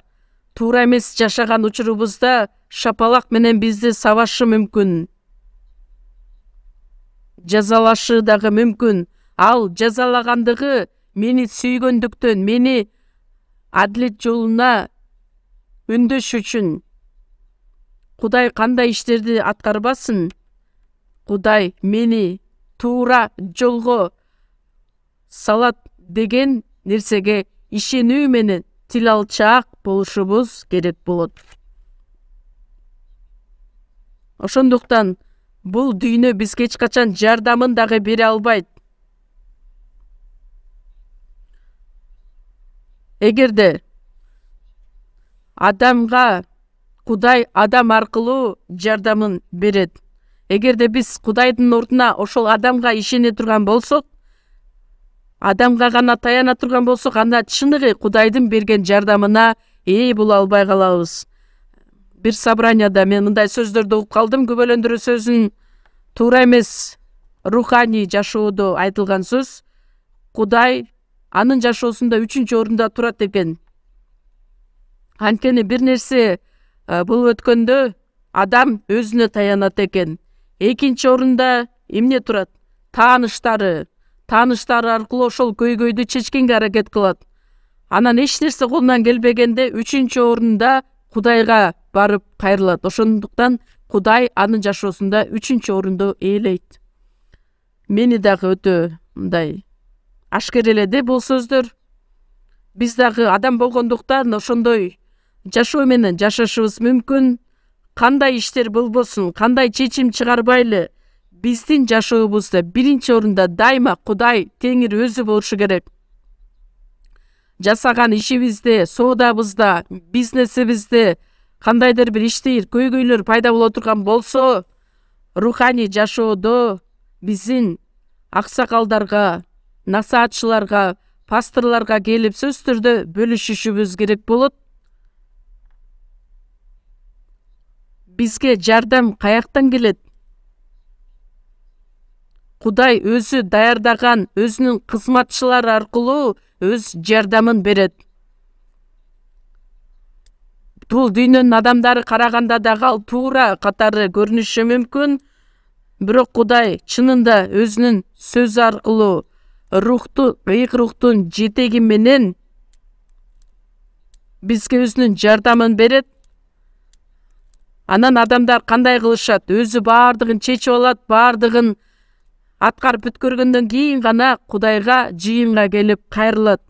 туура эмес жашаган учурубузда шапалак менен бизди сабашы мүмкүн. Жазалашы дагы мүмкүн. Ал жазалагандыгы мени сүйгөндүктөн, мени адилет жолуна үндөш үчүн. Кудай кандай иштерди аткарбасын? Кудай мени туура жолго салат деген нерсеге ишенүү менен тил алчаак болушубуз керек болот. Ошондуктан бул дүйнө бизге эч качан жардамын дагы бере албайт. Эгерде адамга Кудай адам аркылуу жардамын берет. Эгерде биз Кудайдын ордуна ошол адамга ишене турган болсок, адамга гана таяна турган болсок, анда чыныгы Кудайдын берген жардамына ээ боло албай калабыз. Бир собранияда мен мындай сөздөрдү угуп калдым. Күбөлөндүрүү сөзүн туура эмес руханий жашоодо айтылган сөз. Кудай анын жашоосунда 3-орунда турат экен. Анткени бир нерсе болуп өткөндө адам өзүнө таянат экен. 2-орунда эмне турат? Тааныштары аркылуу ошол көйгөйдү чечкенге аракет кылат. Анан эч нерсе колунан келбегенде 3-орунда Кудайга барып кайрылат. Ошондуктан Кудай анын жашоосунда 3-орунду ээлейт. Мени дагы өтө мындай ашкереледи бул сөздөр. Биз дагы адам болгондуктан ошондой жашоо менен жашашыбыз мүмкүн. Кандай иштер болбосун, кандай чечим чыгарбайлы, биздин жашообузда 1-орунда дайыма Кудай Теңир өзү болушу керек. Жасаган ишибизде, соодабызда, бизнесибизде кандайдыр бир иштер, көйгөйлөр пайда боло турган болсо, руханий жашоодо биздин аксакалдарга, насаатчыларга пасторларга келип сөз түрдө бөлүшүшүбүз керек болот. Бизге жардам каяктан келет? Кудай өзү даярдаган өзүнүн кызматчылары аркылуу өз жардамын берет. Бул дүйнөнүн адамдары караганда дагы ал туура катары көрүнүшү мүмкүн, бирок Кудай чынында өзүнүн сөзү аркылуу ыйык рухтун жетеги менен бизге өзүнүн жардамын берет. Анан адамдар кандай кылышат? Өзү баардыгын чечип алат, баардыгын аткарып бүткөргөндөн кийин гана Кудайга жыйынга келип кайрылат,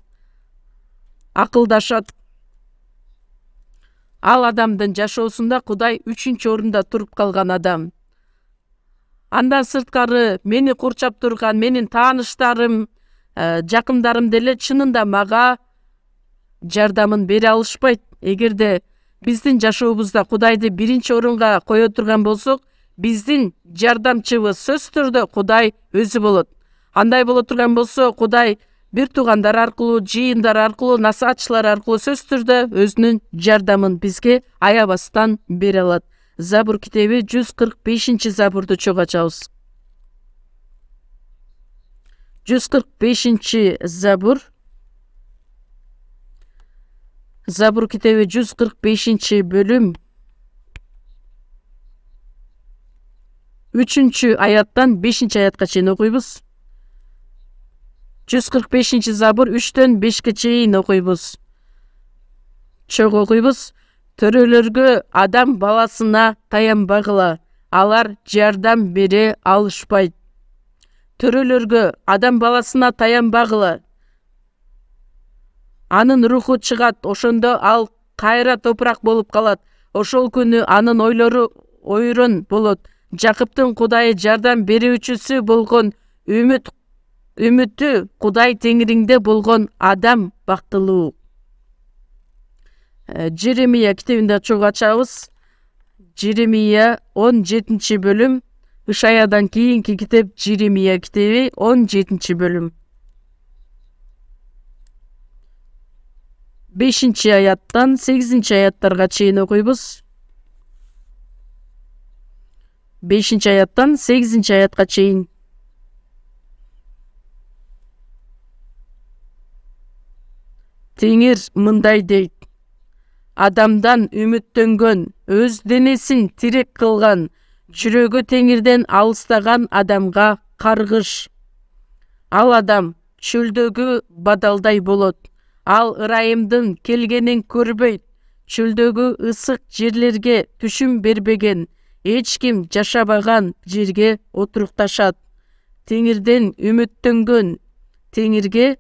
акылдашат. Ал адамдын жашоосунда Кудай 3-чү орунда туруп калган адам. Андан сырткары мени курчап турган менин тааныштарым, жакындарым деле чынында мага жардамын бере алышпайт. Эгерде биздин жашообузда Кудайды 1-чи орунга кое турган болсок, биздин жардамчыбыз сөз түрдө Кудай өзү болот. Андай боло турган болсо, Кудай бир туугандар аркылуу, жыйындар аркылуу, насаатчылар аркылуу сөз түрдө өзүнүн жардамын бизге аябастан бере алат. Забур китеби 145-чи забурду чогуу ачабыз. 145-чи забур. Забур китеби 145-чи бөлүм 3-чү аяттан 5-чи аятка чейин окуйбуз. 145-чи забур 3-төн 5-ке чейин окуйбуз. Чогуу окуйбуз. Төрөлөргө адам баласына таянбагыла, алар жардам бере алышпайт. Төрөлөргө адам баласына таянбагыла. Анын руху чыгат, ошондо ал кайра топурак болуп калат. Ошол күнү анын ойлору ойрон болот. Жакыптын Кудайы жардам берүүчүсү болгон үмүтү Кудай теңириңде болгон адам бактылуу. Жеремия китебинде чогуу ачабыз. Жеремия 17-чи бөлүм. Ишаядан кийинки китеп Жеремия китеби 17-чи бөлүм. 5-чи аяттан 8-чи аяттарга чейин окуйбуз. 5-чи аяттан 8-чи аятка чейин. Теңир мындай дейт: адамдан үмүттөнгөн, өз денесин тирек кылган, жүрөгү теңирден алыстаган адамга каргыш. Ал адам чөлдөгү бадалдай болот. Ал ырайымдын келгенин көрбөйт. Чөлдөгү ысык жерлерге түшүм бербеген, эч ким жашабаган жерге отурукташат. Теңирден үмүттөнгөн, теңирге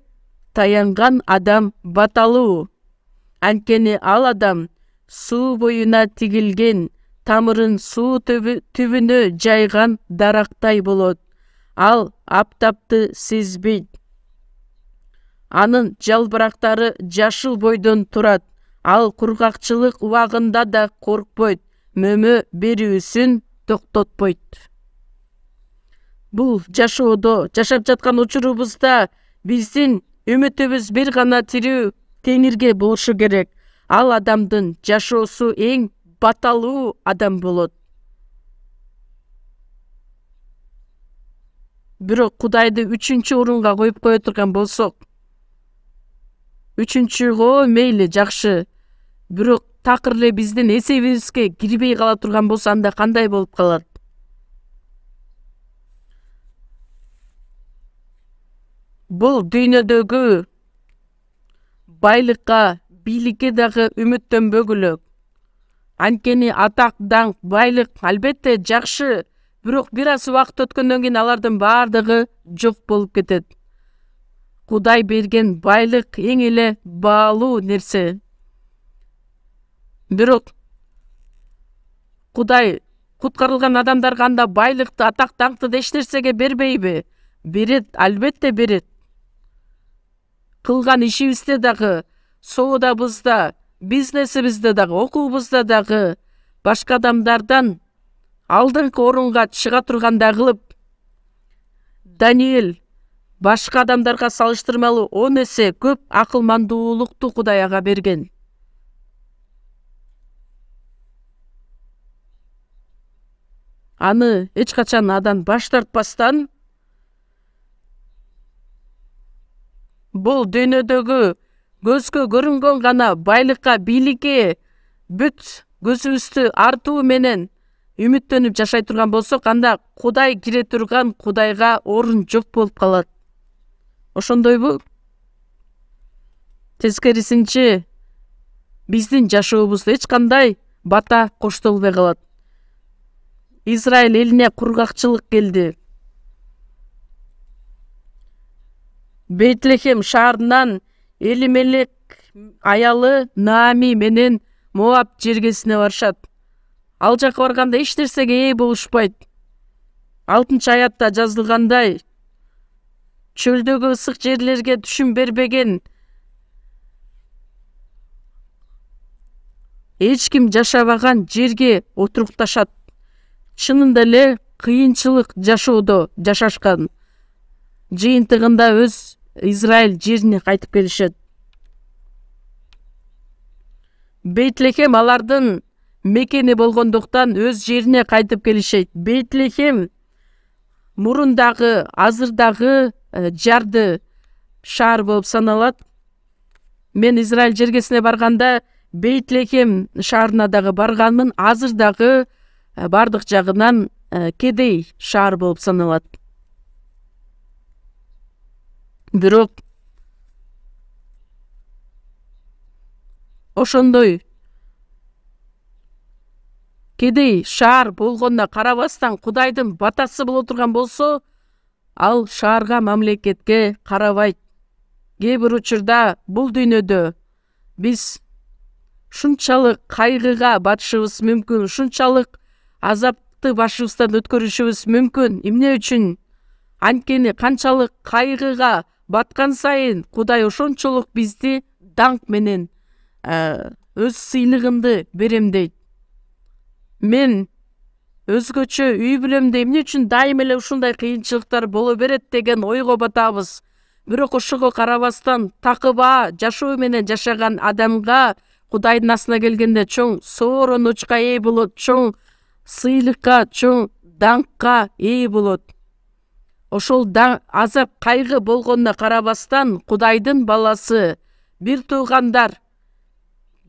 таянган адам баталуу. Анткени ал адам суу боюна тигилген, тамырын суу түбүнө жайган дарактай болот. Ал аптапты сезбейт. Анын жалбырактары жашыл бойдон турат. Ал кургакчылык убагында да коркпойт, мөмө берүүсүн токтотпойт. Бул жашоодо, жашап жаткан учурубузда биздин үмүтүбүз бир гана тирүү теңирге болушу керек. Ал адамдын жашоосу эң баталуу адам болот. Бирок Кудайды 3-чү орунга коюп кое турган болсок, 3-чүгө мейли жакшы, бирок такыр эле биздин эсебибизге кирбей кала турган болсо, анда кандай болуп калат? Бул дүйнөдөгү байлыкка, бийликке дагы үмүттөнбөгүлө. Анткени атак, даңк, байлык албетте жакшы, бирок бир аз убакыт өткөндөн кийин алардын баардыгы жок болуп кетет. Кудай берген байлык эң эле баалуу нерсе. Бирок Кудай куткарылган адамдарга анда байлыкты, атак, даңкты эч нерсеге бербейби? Берет, албетте берет. Кылган ишибизде дагы, соодабызда, бизнесибизде дагы, окуубузда дагы башка адамдардан алдыңкы орунга чыга тургандай кылып, Даниэль башка адамдарга салыштырмалуу 10 эсе көп акылмандуулукту Кудай ага берген. Аны эч качан адан баш тартпастан бул дүйнөдөгү көзгө көрүнгөн гана байлыкка, бийликке бүт көзүбүздү артуу менен үмүттөнүп жашай турган болсок, анда Кудай кире турган Кудайга орун жок болуп калат. Ошондойбу? Тескерисинче биздин жашообузда эч кандай бата коштолбой калат. Израиль элине кургакчылык келди. Бейтлехем шаарынан Элимелек аялы Наами менен Моаб жергесине барышат. Ал жака барганда эч нерсеге ээ болушпайт. 6-аятта жазылгандай, чөлдөгү ысык жерлерге түшүм бербеген эч ким жашабаган жерге отурукташат. Чынында эле кыйынчылык жашоодо жашашкан. Жыйынтыгында өз Израиль жерине кайтып келишет. Бейтлехем алардын мекени болгондуктан өз жерине кайтып келишет. Бейтлехем мурундагы, азырдагы жарды шаар болуп саналат. Мен Израиль жергесине барганда Бейтлехем шаарына дагы барганмын. Азырдагы бардык жагынан кедей шаар болуп саналат. Бирок ошондой кедей шаар болгонуна карабастан Кудайдын батасы боло турган болсо, ал шаарга, мамлекетке карабайт. Кээ бир учурда бул дүйнөдө биз шунчалык кайгыга батышыбыз мүмкүн, шунчалык азапты башыбыздан өткөрүшүбүз мүмкүн. Эмне үчүн? Анткени канчалык кайгыга баткан сайын Кудай ошончолук бизди даңк менен өз сыйлыгымды берем дейт. Мен өзгөчө үй бүлөмдө эмне үчүн дайым эле ушундай кыйынчылыктар боло берет деген ойго батабыз. Бирок ошого карабастан такыба жашоо менен жашаган адамга Кудайдын асына келгенде чоң сооронучка ээ болот, чоң сыйлыкка, чоң даңкка ээ болот. Ошол азап кайгы болгонуна карабастан Кудайдын баласы, бир туугандар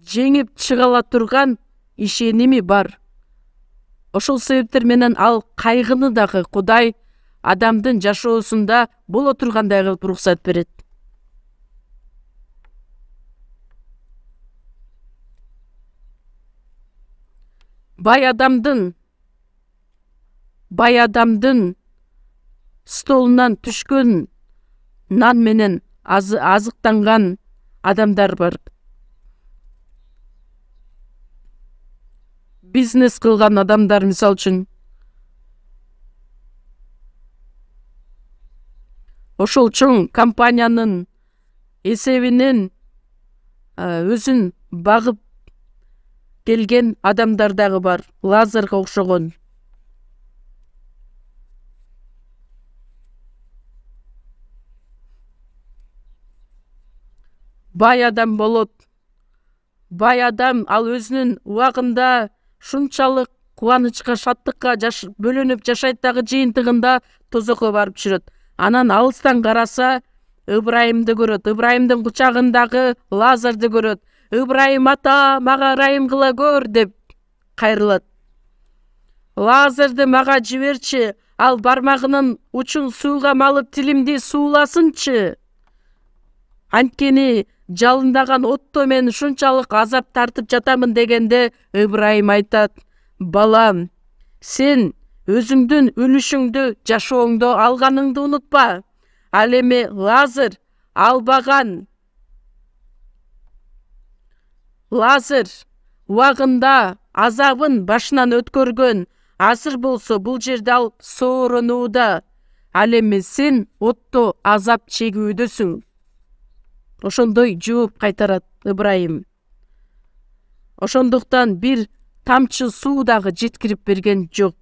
жеңип чыга ала турган ишеними бар. Ошол себептер менен ал кайгыны дагы Кудай адамдын жашоосунда боло тургандай кылып уруксат берет. Бай адамдын столунан түшкөн нан менен азыктанган адамдар бар. Бизнес кылган адамдар, мисал үчүн. Ошол чоң компаниянын эсебинен өзүн багып келген адамдар дагы бар, Лазарга окшогон. Бай адам болот. Бай адам ал өзүнүн убагында шунчалык кубанычка, шаттыкка бөлөнүп жашайт дагы жыйынтыгында тозокко барып түшүрөт. Анан алыстан караса Ыбрайымды көрөт. Ыбрайымдын кучагындагы Лазарды көрөт. Ыбрайым ата, мага ырайым кыла көр деп кайрылат. Лазарды мага жиберчи, ал бармагынын учун сууга малып тилимди сууласынчы. Анткени жалындаган отто мен шунчалык азап тартып жатамын дегенде Ыбрайым айтат: балам, сен өзүңдүн үлүшүңдү, жашооңдо алганыңды унутпа. Ал эми Лазар албаган. Лазар убагында азабын башынан өткөргөн. Азыр болсо бул жерде ал сооронууда. Ал эми сен отто азап чегүүдөсүң. Ошондой жооп кайтарат Ыбрайым. Ошондуктан бир тамчы суу дагы жеткирип берген жок.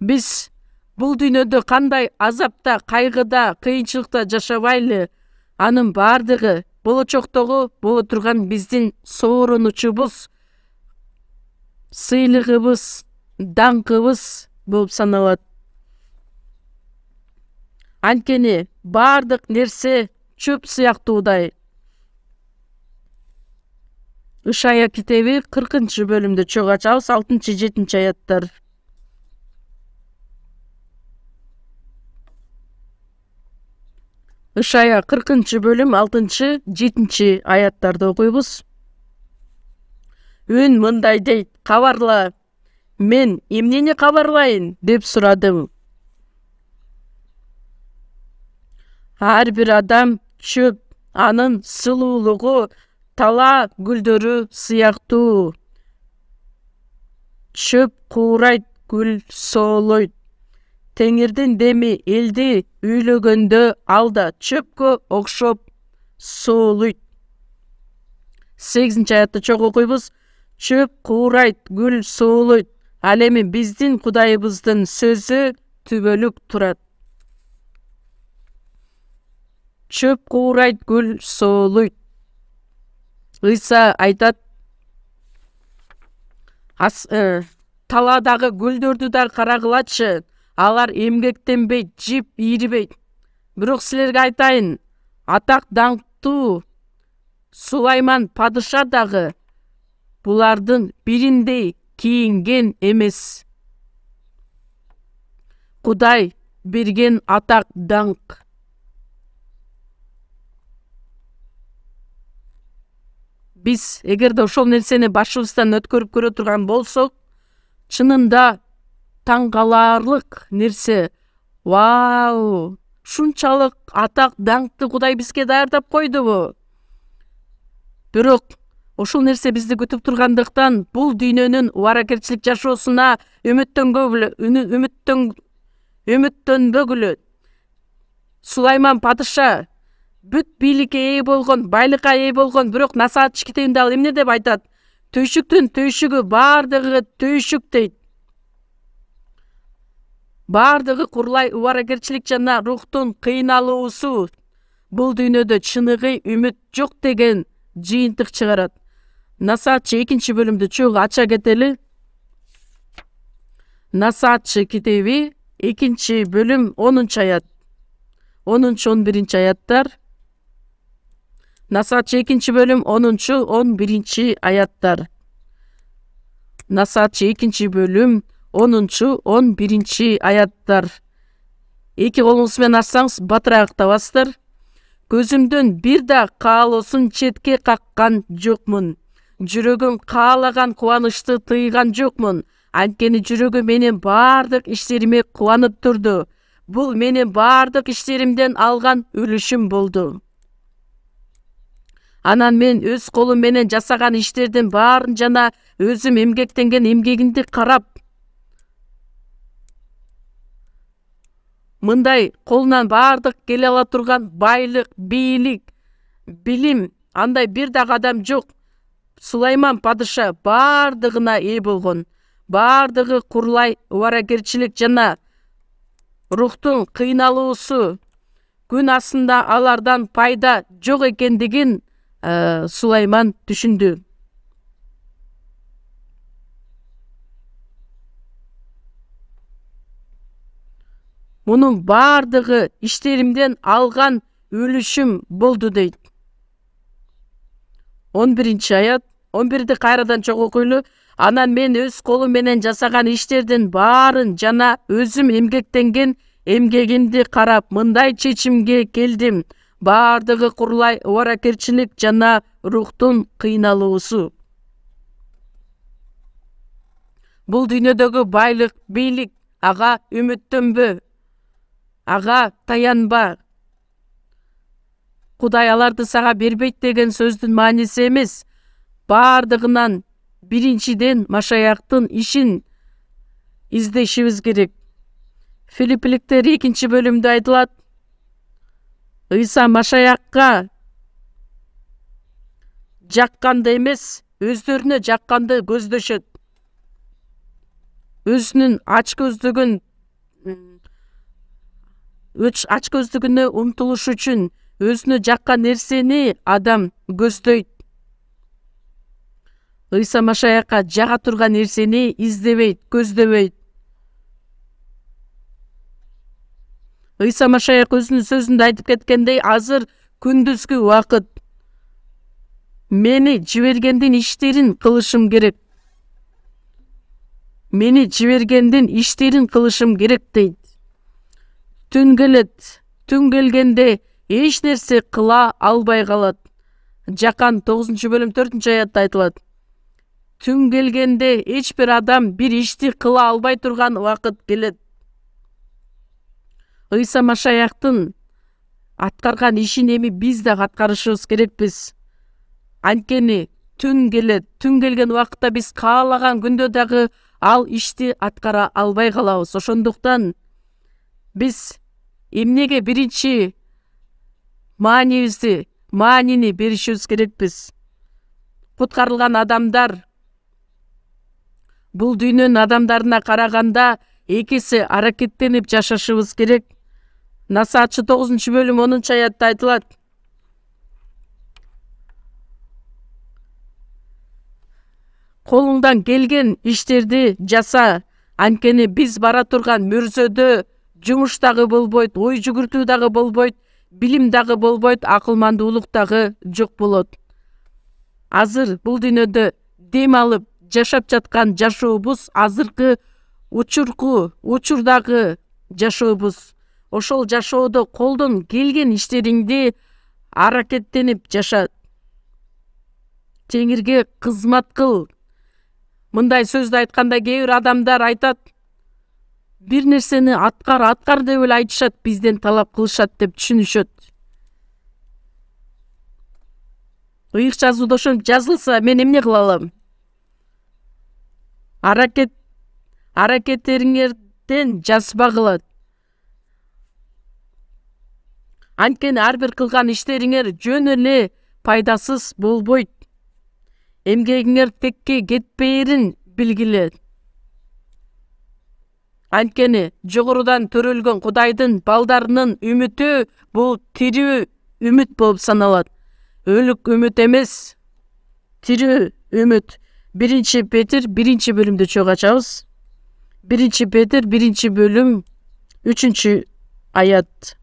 Биз бул дүйнөдө кандай азапта, кайгыда, кыйынчылыкта жашабайлы, анын баардыгы болочоктогу боло турган биздин сооронучубуз, сыйлыгыбыз, даңкыбыз болуп саналат. Анткени баардык нерсе чөп сыяктуудай. Ышая китеби 40-бөлүмдө чогуу ачабыз 6-7 аяттар. Ышая 40-бөлүм 6-7 аяттарды окуйбуз. Үн мындай дейт: кабарла. Мен эмнени кабарлайын деп сурадым. Ар бир адам чөп, анын сулуулугу тала гүлдөрү сыяктуу. Чөп куурайт, гүл соолойт. Теңирдин деми элди үйлөгөндө ал да чөпкө окшоп соолойт. 8 аятты чогуу окуйбуз. Чөп куурайт, гүл соолойт. Ал эми биздин Кудайыбыздын сөзү түбөлүк турат. Чөп куурайт, гүл соолойт. Ыйса айтат: таладагы гүлдөрдү да карагылачы. Алар эмгектенбейт, жип ийрибейт. Бирок силерге айтайын, атак даңктуу Сулайман падыша дагы булардын бириндей кийинген эмес. Кудай берген атак даңк. Биз эгерде ошол нерсени башыбыздан өткөрүп көрө турган болсок, чынында таң каларлык нерсе. Вау! Шунчалык атак даңкты Кудай бизге даярдап койдубу? Бирок ошол нерсе бизди күтүп тургандыктан бул дүйнөнүн убаракерчилик жашоосуна үмүттөнбөгүлө. Сулайман падыша бүт бийликке ээ болгон, байлыкка ээ болгон, бирок Насаат китебинде ал эмне деп айтат? Түйшүктүн түйшүгү баардыгы түйшүк дейт. Баардыгы курлай убаракерчилик жана рухтун кыйналуусу бул дүйнөдө чыныгы үмүт жок деген жыйынтык чыгарат. Насаат 2-бөлүмдү чогуу ача кетели. Насаат китеби 2-бөлүм 10-аят. 10-11 аяттар. Насаат 2-бөлүм 10-11 аяттар. Насаат 2-бөлүм 10-11 аяттар. Эки колуңуз менен ачсаңыз батыраак табасыздар. Көзүмдөн бир да каалоосун четке каккан жокмун. Жүрөгүм каалаган кубанычты тыйган жокмун. Анткени жүрөгүм менин баардык иштериме кубанып турду. Бул менин баардык иштеримден алган үлүшүм болду. Анан мен өз колум менен жасаган иштердин баарын жана өзүм эмгектенген эмгегимди карап, мындай колунан баардык келе ала турган байлык, бийлик, билим, андай бир дагы адам жок. Сулайман падыша баардыгына ээ болгон. Баардыгы курлай убаракерчилик жана рухтун кыйналуусу, күн астында алардан пайда жок экендигин Сулайман түшүндү. Мунун баардыгы иштеримден алган үлүшүм болду дейт. 11-аят. 11-ди кайрадан чогуу окуйлу. Анан мен өз колум менен жасаган иштердин баарын жана өзүм эмгектенген эмгегимди карап мындай чечимге келдим. Баардыгы курлай убаракерчилик жана рухтун кыйналуусу. Бул дүйнөдөгү байлык, бийлик, ага үмүттөнбө, ага таянба. Кудай аларды сага бербейт деген сөздүн мааниси эмес. Баардыгынан биринчиден Машаяктын ишин издешибиз керек. Филиппиликтер 2-бөлүмдө айтылат. Ыйса Машаякка жакканды эмес, өздөрүнө жакканды көздөшөт. Өзүнүн ач көздүгүн ачкөздүгүнө умтулуш үчүн өзүнө жаккан нерсени адам көздөйт. Ыйса Машаякка жага турган нерсени издебейт, көздөбөйт. Ыйса Машаяк өзүнүн сөзүндө айтып кеткендей, азыр күндүзгү убакыт. Мени жибергендин иштерин кылышым керек. Мени жибергендин иштерин кылышым керек дейт. Түн келет. Түн келгенде эч нерсе кыла албай калат. Жакан 9-бөлүм 4-аятта айтылат. Түн келгенде эч бир адам бир ишти кыла албай турган убакыт келет. Ыйса Машаяктын аткарган ишин эми биз да аткарышыбыз керекпиз. Анткени түн келет. Түн келген убакытта биз каалаган күндө дагы ал ишти аткара албай калабыз. Ошондуктан биз эмнеге биринчи маанини беришибиз керекпиз. Куткарылган адамдар бул дүйнөнүн адамдарына караганда экиси аракеттенип жашашыбыз керек. Насаатчы 9-бөлүм 10-аятта айтылат. Колуңдан келген иштерди жаса, анткени биз бара турган мөрзөдө жумуш дагы болбойт, ой жүгүртүү дагы болбойт, билим дагы болбойт, акылмандуулук дагы жок болот. Азыр бул дүйнөдө дем алып жашап жаткан жашообуз азыркы учурдагы жашообуз. Ошол жашоодо колдон келген иштериңди аракеттенип жаша. Теңирге кызмат кыл. Мындай сөздү айтканда кээ бир адамдар айтат, бир нерсени аткар деп эле айтышат, бизден талап кылышат деп түшүнүшөт. Ыйык жазууда ошентип жазылса, мен эмне кыла алам? Аракеттериңерден жазбагыла. Анткени ар бир кылган иштериңер жөн эле пайдасыз болбойт. Эмгегиңер текке кетпээрин билгиле. Анткени жогорудан төрөлгөн Кудайдын балдарынын үмүтү бул тирүү үмүт болуп саналат. Өлүк үмүт эмес, тирүү үмүт. 1-Петр 1-бөлүмдү чогуу ачабыз. 1-Петр 1-бөлүм 3-аят.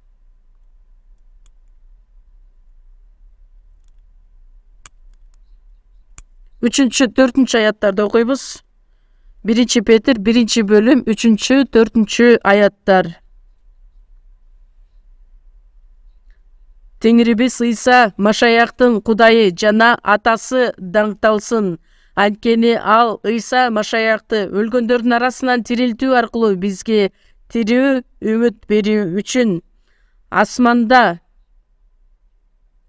3-4-аяттарды окуйбуз. 1-Петр 1-бөлүм 3-4-аяттар. Теңирибиз Ыйса Машаяктын Кудайы жана Атасы даңкталсын. Анткени ал Ыйса Машаякты өлгөндөрдүн арасынан тирилтүү аркылуу бизге тирүү үмүт берүү үчүн асманда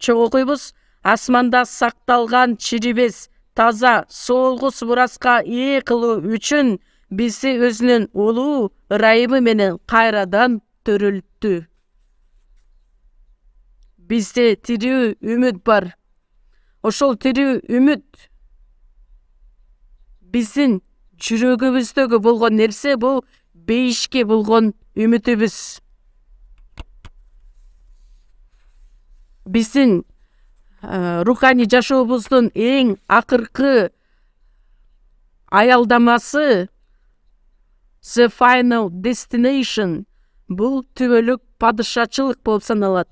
чогуу окуйбуз. Асманда сакталган чирибес таза соолгус мураска ээ кылуу үчүн бизди өзүнүн улуу ырайымы менен кайрадан төрөлттү. Бизде тирүү үмүт бар. Ошол тирүү үмүт биздин жүрөгүбүздөгү болгон нерсе, бул бейишке болгон үмүтүбүз. Биздин руханий жашообуздун эң акыркы аялдамасы, the final destination, бул түбөлүк падышачылык болуп саналат.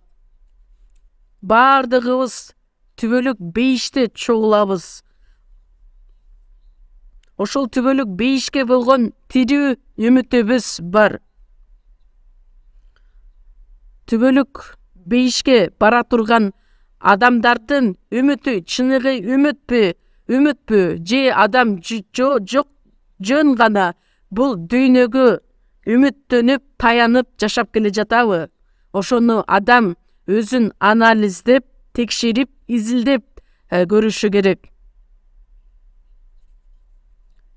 Бардыгыбыз түбөлүк бейиште чогулабыз. Ошол түбөлүк бейишке болгон тирүү үмүтүбүз бар. Түбөлүк бейишке бара турган адамдардын үмүтү чыныгы үмүтпү же адам жөн гана бул дүйнөгө үмүттөнүп, таянып жашап келе жатабы? Ошону адам өзүн анализдеп, текшерип, изилдеп көрүшү керек.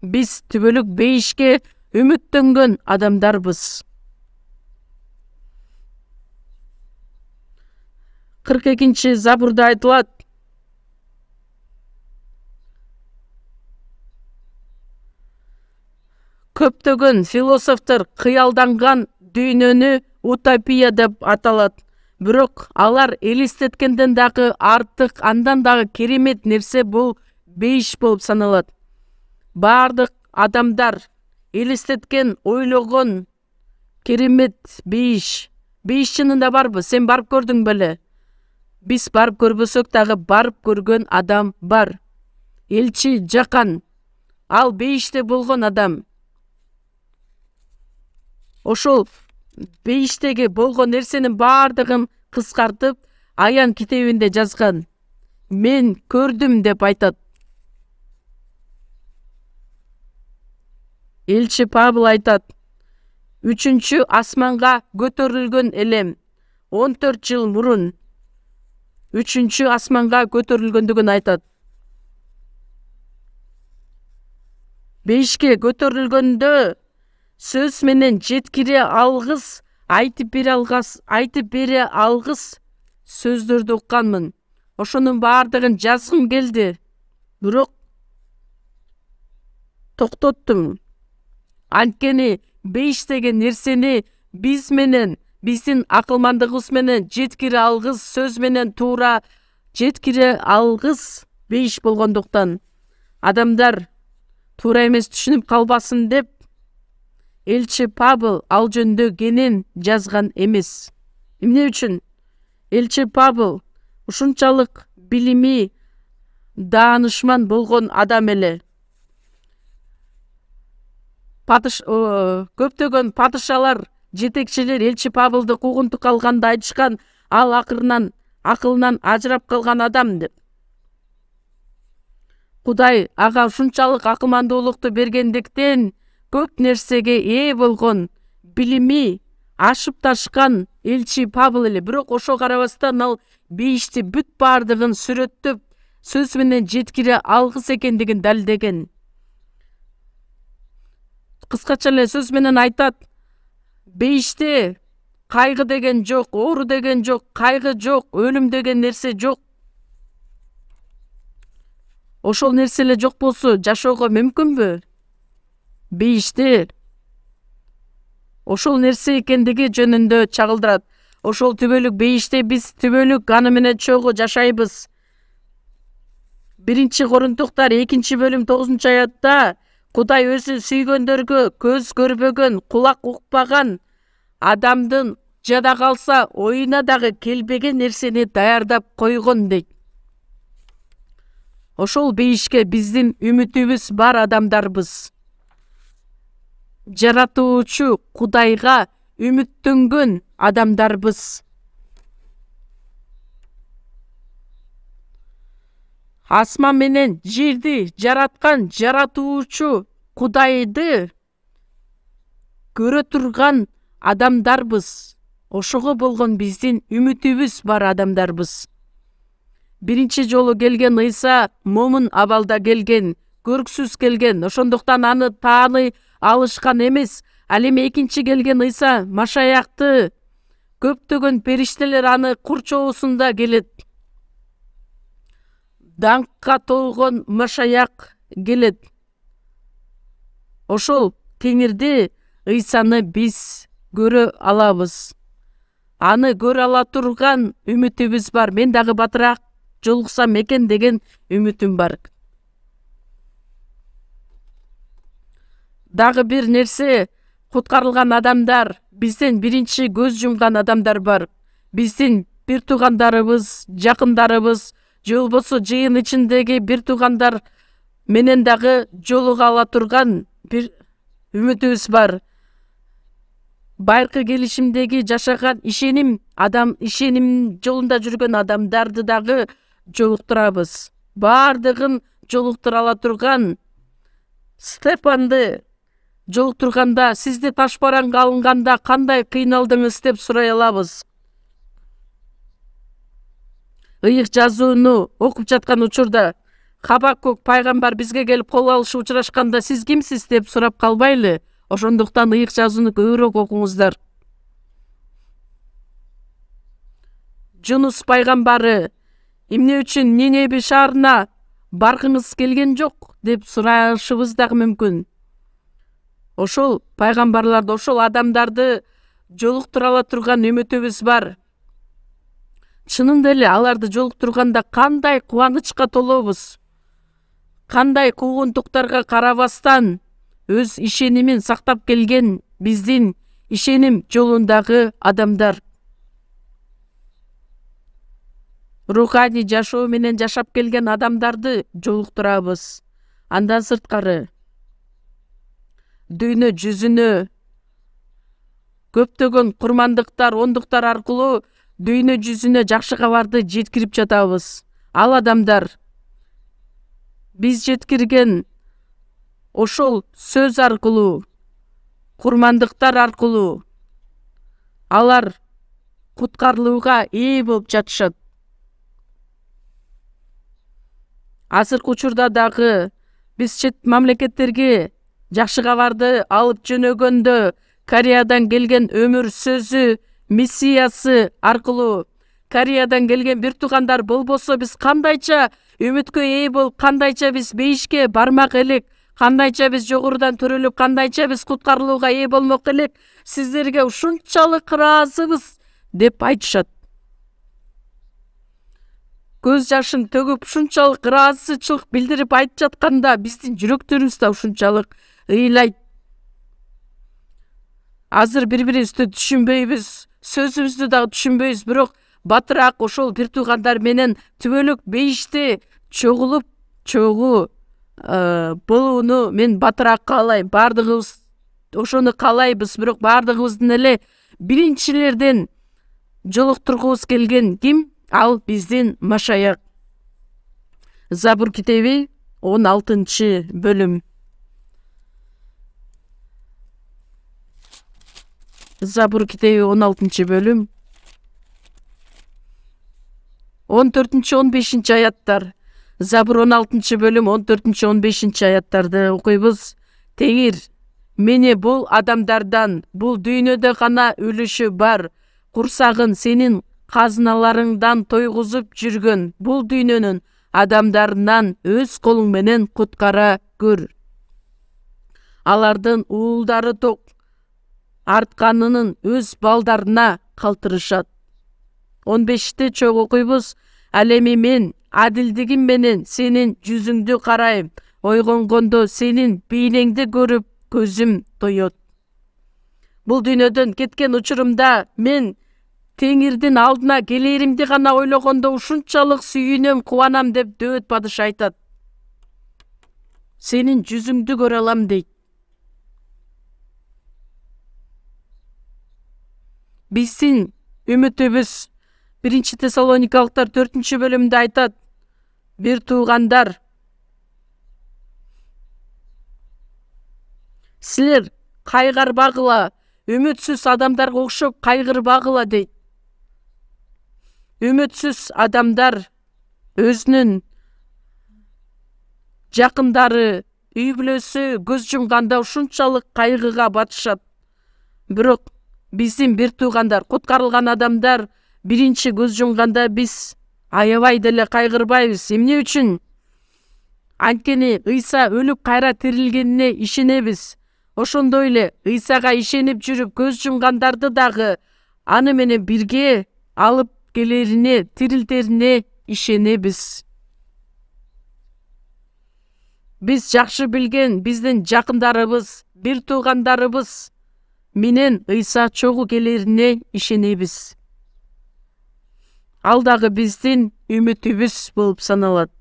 Биз түбөлүк бейишке үмүттөнгөн адамдарбыз. 42-забурда айтылат. Көптөгөн философтор кыялданган дүйнөнү утопия деп аталат. Бирок алар элестеткенден дагы артык, андан дагы керемет нерсе бул бейиш болуп саналат. Бардык адамдар элестеткен, ойлогон керемет бейиш. Бейиш чынында барбы? Сен барып көрдүң беле? Биз барып көрбөсөк дагы барып көргөн адам бар. Элчи Жакан, ал бейиште болгон адам. Ошол бейиштеги болгон нерсенин бардыгын кыскартып Аян китебинде жазган. Мен көрдүм деп айтат. Элчи Павыл айтат: үчүнчү асманга көтөрүлгөн элем 14 жыл мурун үчүнчү асманга көтөрүлгөндүгүн айтат. Бейишке көтөрүлгөндө сөз менен жеткире алгыс айтып бере алгыс сөздөрдү укканмын. Ошонун бардыгын жазгым келди. Бирок токтоттум. Анткени бейиш деген нерсени биз менен, биздин акылмандыгыбыз менен жеткире алгыс, сөз менен туура жеткире алгыс бейиш болгондуктан адамдар туура эмес түшүнүп калбасын деп элчи Павыл ал жөнүндө кенен жазган эмес. Эмне үчүн? Элчи Павыл ушунчалык билими, даанышман болгон адам эле. Көптөгөн падышалар, жетекчилер элчи Павылды куугунтук алганда айтышкан, ал акырынан акылынан ажырап калган адам деп. Кудай ага ушунчалык акылмандуулукту бергендиктен көп нерсеге ээ болгон, билими ашып ташкан элчи Павыл эле. Бирок ошо карабастан ал бейишти бүт бардыгын сүрөттөп, сөз менен жеткире алгыс экендигин далилдеген. Кыскача эле сөз менен айтат: бейиште кайгы деген жок, оору деген жок, кайгы жок, өлүм деген нерсе жок. Ошол нерсе эле жок болсо жашоого мүмкүнбү? Бейиште ошол нерсе экендиги жөнүндө чагылдырат. Ошол түбөлүк бейиште биз түбөлүк аны менен чогуу жашайбыз. 1 Корунтуктар 2 бөлүм 9 аятта Кудай өзү сүйгөндөргө көз көрбөгөн, кулак укпаган, адамдын жада калса оюна дагы келбеген нерсени даярдап койгон дейт. Ошол бейишке биздин үмүтүбүз бар адамдарбыз. Жаратуучу Кудайга үмүттөнгөн адамдарбыз. Асман менен жерди жараткан жаратуучу Кудайды көрө турган адамдарбыз. Ошого болгон биздин үмүтүбүз бар адамдарбыз. Биринчи жолу келген Ыйса момун абалда келген, көрксүз келген. Ошондуктан аны тааный алышкан эмес. Ал эми экинчи келген Ыйса Машаякты көптөгөн периштелер аны курчоосунда келет. Даңкка толгон Машаяк келет. Ошол теңирде Ыйсаны биз көрө алабыз. Аны көрө ала турган үмүтүбүз бар. Мен дагы батыраак жолуксам экен деген үмүтүм бар. Дагы бир нерсе, куткарылган адамдар, бизден биринчи көз жумган адамдар бар. Биздин бир туугандарыбыз, жакындарыбыз, же болбосо жыйын ичиндеги бир туугандар менен дагы жолуга ала турган бир үмүтүбүз бар. Байыркы келишимдеги жашаган ишеним жолунда жүргөн адамдарды дагы жолуктурабыз. Бардыгын жолуктура ала турган Стефанды жолуктурганда, сизди ташбаранга алынганда кандай кыйналдыңыз деп сурай алабыз. Ыйык жазууну окуп жаткан учурда Хабакук пайгамбар бизге келип кол алышы учурашканда сиз кимсиз деп сурап калбайлы. Ошондуктан ыйык жазууну көбүрөөк окуңуздар. Жунус пайгамбары эмне үчүн Нинеби шаарына баргыңыз келген жок деп сурашыбыз дагы мүмкүн. Ошол пайгамбарларды, ошол адамдарды жолуктура ала турган үмүтүбүз бар. Чынында эле аларды жолуктурганда кандай кубанычка толобуз. Кандай куугунтуктарга карабастан өз ишенимин сактап келген биздин ишеним жолундагы адамдар. Руханий жашоо менен жашап келген адамдарды жолуктурабыз. Андан сырткары дүйнө жүзүнө көптөгөн курмандыктар, ондуктар аркылуу дүйнө жүзүнө жакшы кабарды жеткирип жатабыз. Ал адамдар биз жеткирген ошол сөз аркылуу, курмандыктар аркылуу алар куткарылууга ээ болуп жатышат. Азыркы учурда дагы биз чет мамлекеттерге жакшы кабарды алып жөнөгөндө Кореядан келген өмүр сөзү миссиясы аркылуу Кореядан келген бир туугандар болбосо биз кандайча үмүткө ээ болуп, кандайча биз бейишке бармак элек, кандайча биз жогорудан төрөлүп, кандайча биз куткарылууга ээ болмок элек, сиздерге ушунчалык ыраазыбыз деп айтышат. Көз жашын төгүп ушунчалык ыраазычылык билдирип айтып жатканда биздин жүрөктөрүбүз да ушунчалык ыйлайт. Азыр бири-бирибизди түшүнбөйбүз, сөзүбүздү дагы түшүнбөйбүз, бирок батыраак ошол бир туугандар менен түбөлүк бейиште чогуу болууну мен батыраак каалайм. Бардыгыбыз ошону каалайбыз, бирок бардыгыбыздын эле биринчилерден жолуктургубуз келген ким? Ал биздин Машаяк. Забур китеби 16-бөлүм. Забур китеби 16-бөлүм. 14-15 аяттар. Забур 16-бөлүм 14-15 аяттарды окуйбуз. Теңир мени бул адамдардан, бул дүйнөдө гана үлүшү бар, курсагын сенин казыналарыңдан тойгузуп жүргөн бул дүйнөнүн адамдарынан өз колуң менен куткара көр. Алардын уулдары ток артканынын өз балдарына калтырышат. 15-те чогуу окуйбуз. Ал эми мен адилдигим менен сенин жүзүңдү карайм, ойгонгондо сенин бейнеңди көрүп көзүм тоет. Бул дүйнөдөн кеткен учурумда мен Теңирдин алдына келеримди гана ойлогондо ушунчалык сүйүнөм, кубанам деп Дөөт падыша айтат. Сенин жүзүңдү көрө алам дейт. Биздин үмүтүбүз 1 Тессалоникалыктар 4-бөлүмдө айтат. Бир туугандар, силер кайгарбагыла, үмүтсүз адамдарга окшоп кайгырбагыла дейт. Үмүтсүз адамдар өзүнүн жакындары, үй бүлөсү көз жумганда ушунчалык кайгыга батышат. Бирок биздин бир туугандар, куткарылган адамдар биринчи көз жумганда биз аябай деле кайгырбайбыз. Эмне үчүн? Анткени Ыйса өлүп кайра тирилгенине ишенебиз. Ошондой эле Ыйсага ишенип жүрүп көз жумгандарды дагы аны менен бирге алып келерине, тирилтерине ишенебиз. Биз жакшы билген биздин жакындарыбыз, бир туугандарыбыз менен Ыйса чогуу келерине ишенебиз. Ал дагы биздин үмүтүбүз болуп саналат.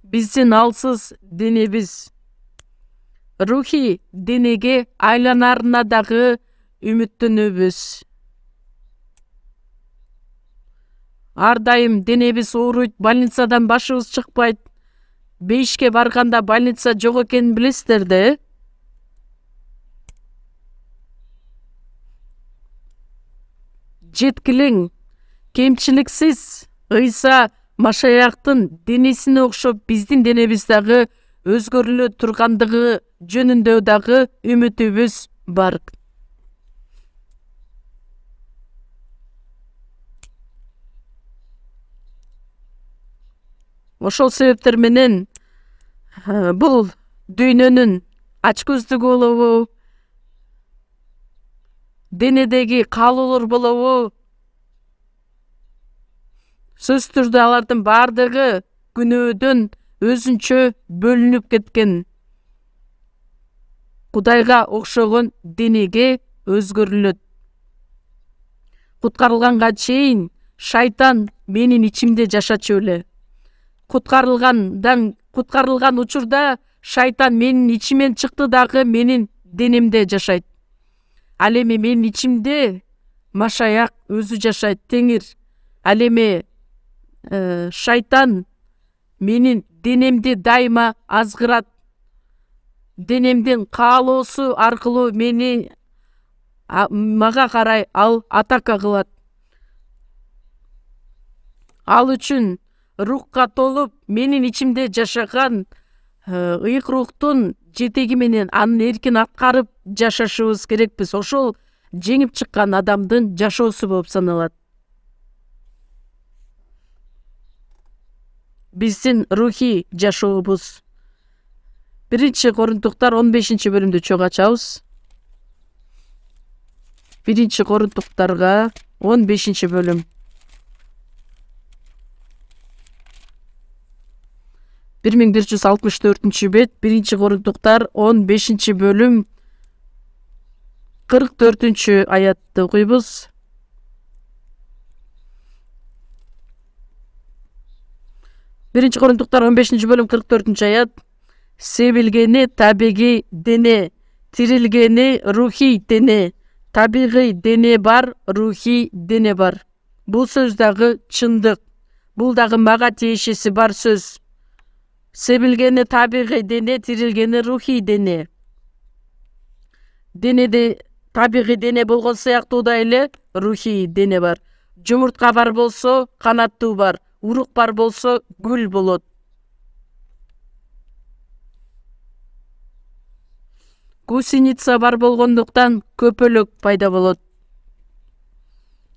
Биздин алсыз денебиз рухий денеге айланарына дагы үмүттөнөбүз. Ар дайым денебиз ооруйт, больницадан башыбыз чыкпайт. Бейишке барганда больница жок экенин билесиздер да, жеткилең, кемчиликсиз Ыйса Машаяктын денесине окшоп биздин денебиз дагы өзгөрүлө тургандыгы жөнүндө дагы үмүтүбүз бар. Ошол себептер менен бул дүйнөнүн ачкөздүгү болобу, денедеги каалоолор болобу, сөзсүз түрдө алардын баардыгы күнөөдөн өзүнчө бөлүнүп кеткен Кудайга окшогон денеге өзгөрүлөт. Куткарылганга чейин шайтан менин ичимде жашачу эле. Куткарылган учурда шайтан менин ичимен чыкты дагы менин денемде жашайт. Ал эми менин ичимде Машаяк өзү жашайт, Теңир. Ал эми шайтан менин денемди дайыма азгырат. Денемдин каалоосу аркылуу мага карай ал атака кылат. Ал үчүн рухка толуп, менин ичимде жашаган ыйык рухтун жетеги менен анын эркин аткарып жашашыбыз керекпиз. Ошол жеңип чыккан адамдын жашоосу болуп саналат. Биздин рухий жашообуз. 1-Корунтуктар 15-бөлүмдү чогуу ачабыз. 1-Корунтуктарга 15-бөлүм. 1164-бет, 1-Корунтуктар 15-бөлүм 44-аятты окуйбуз. 1-Корунтуктар 15-бөлүм 44-аят. Себилгени табигый дене, тирилгени рухий дене. Табигый дене бар, рухий дене бар. Бул сөз дагы чындык. Бул дагы мага тиешеси бар сөз. Себилгени табигый дене, тирилгени рухий дене. Денеде табигый дене болгон сыяктуу да эле рухий дене бар. Жумуртка бар болсо, канаттуу бар. Урук бар болсо, гүл болот. Гусеница бар болгондуктан көпөлөк пайда болот.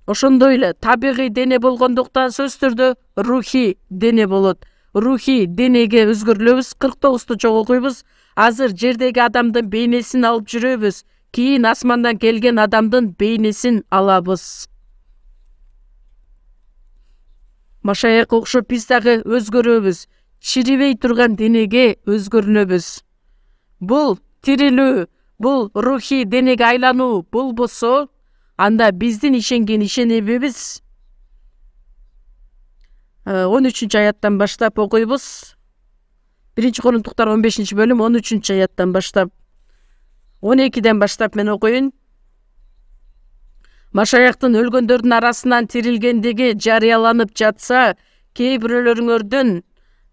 Ошондой эле табигый дене болгондуктан сөзсүз түрдө рухий дене болот. Рухий денеге өзгөрүлөбүз. 49-ту чогуу окуйбуз. Азыр жердеги адамдын бейнесин алып жүрөбүз. Кийин асмандан келген адамдын бейнесин алабыз. Машаякка окшоп биз дагы өзгөрөбүз. Чирибей турган денеге өзгөрүнөбүз. Бул тирилүү, бул рухий денеге айлануу болбосо, анда биздин ишенген ишенебиз 13-аяттан баштап окуйбуз. 1-Корунтуктар 15-бөлүм 13-аяттан баштап. 12-ден баштап мен окуйын. Машаяктын өлгөндөрдүн арасынан тирилгендиги жарыяланып жатса, кээ бирөөлөрүңөрдүн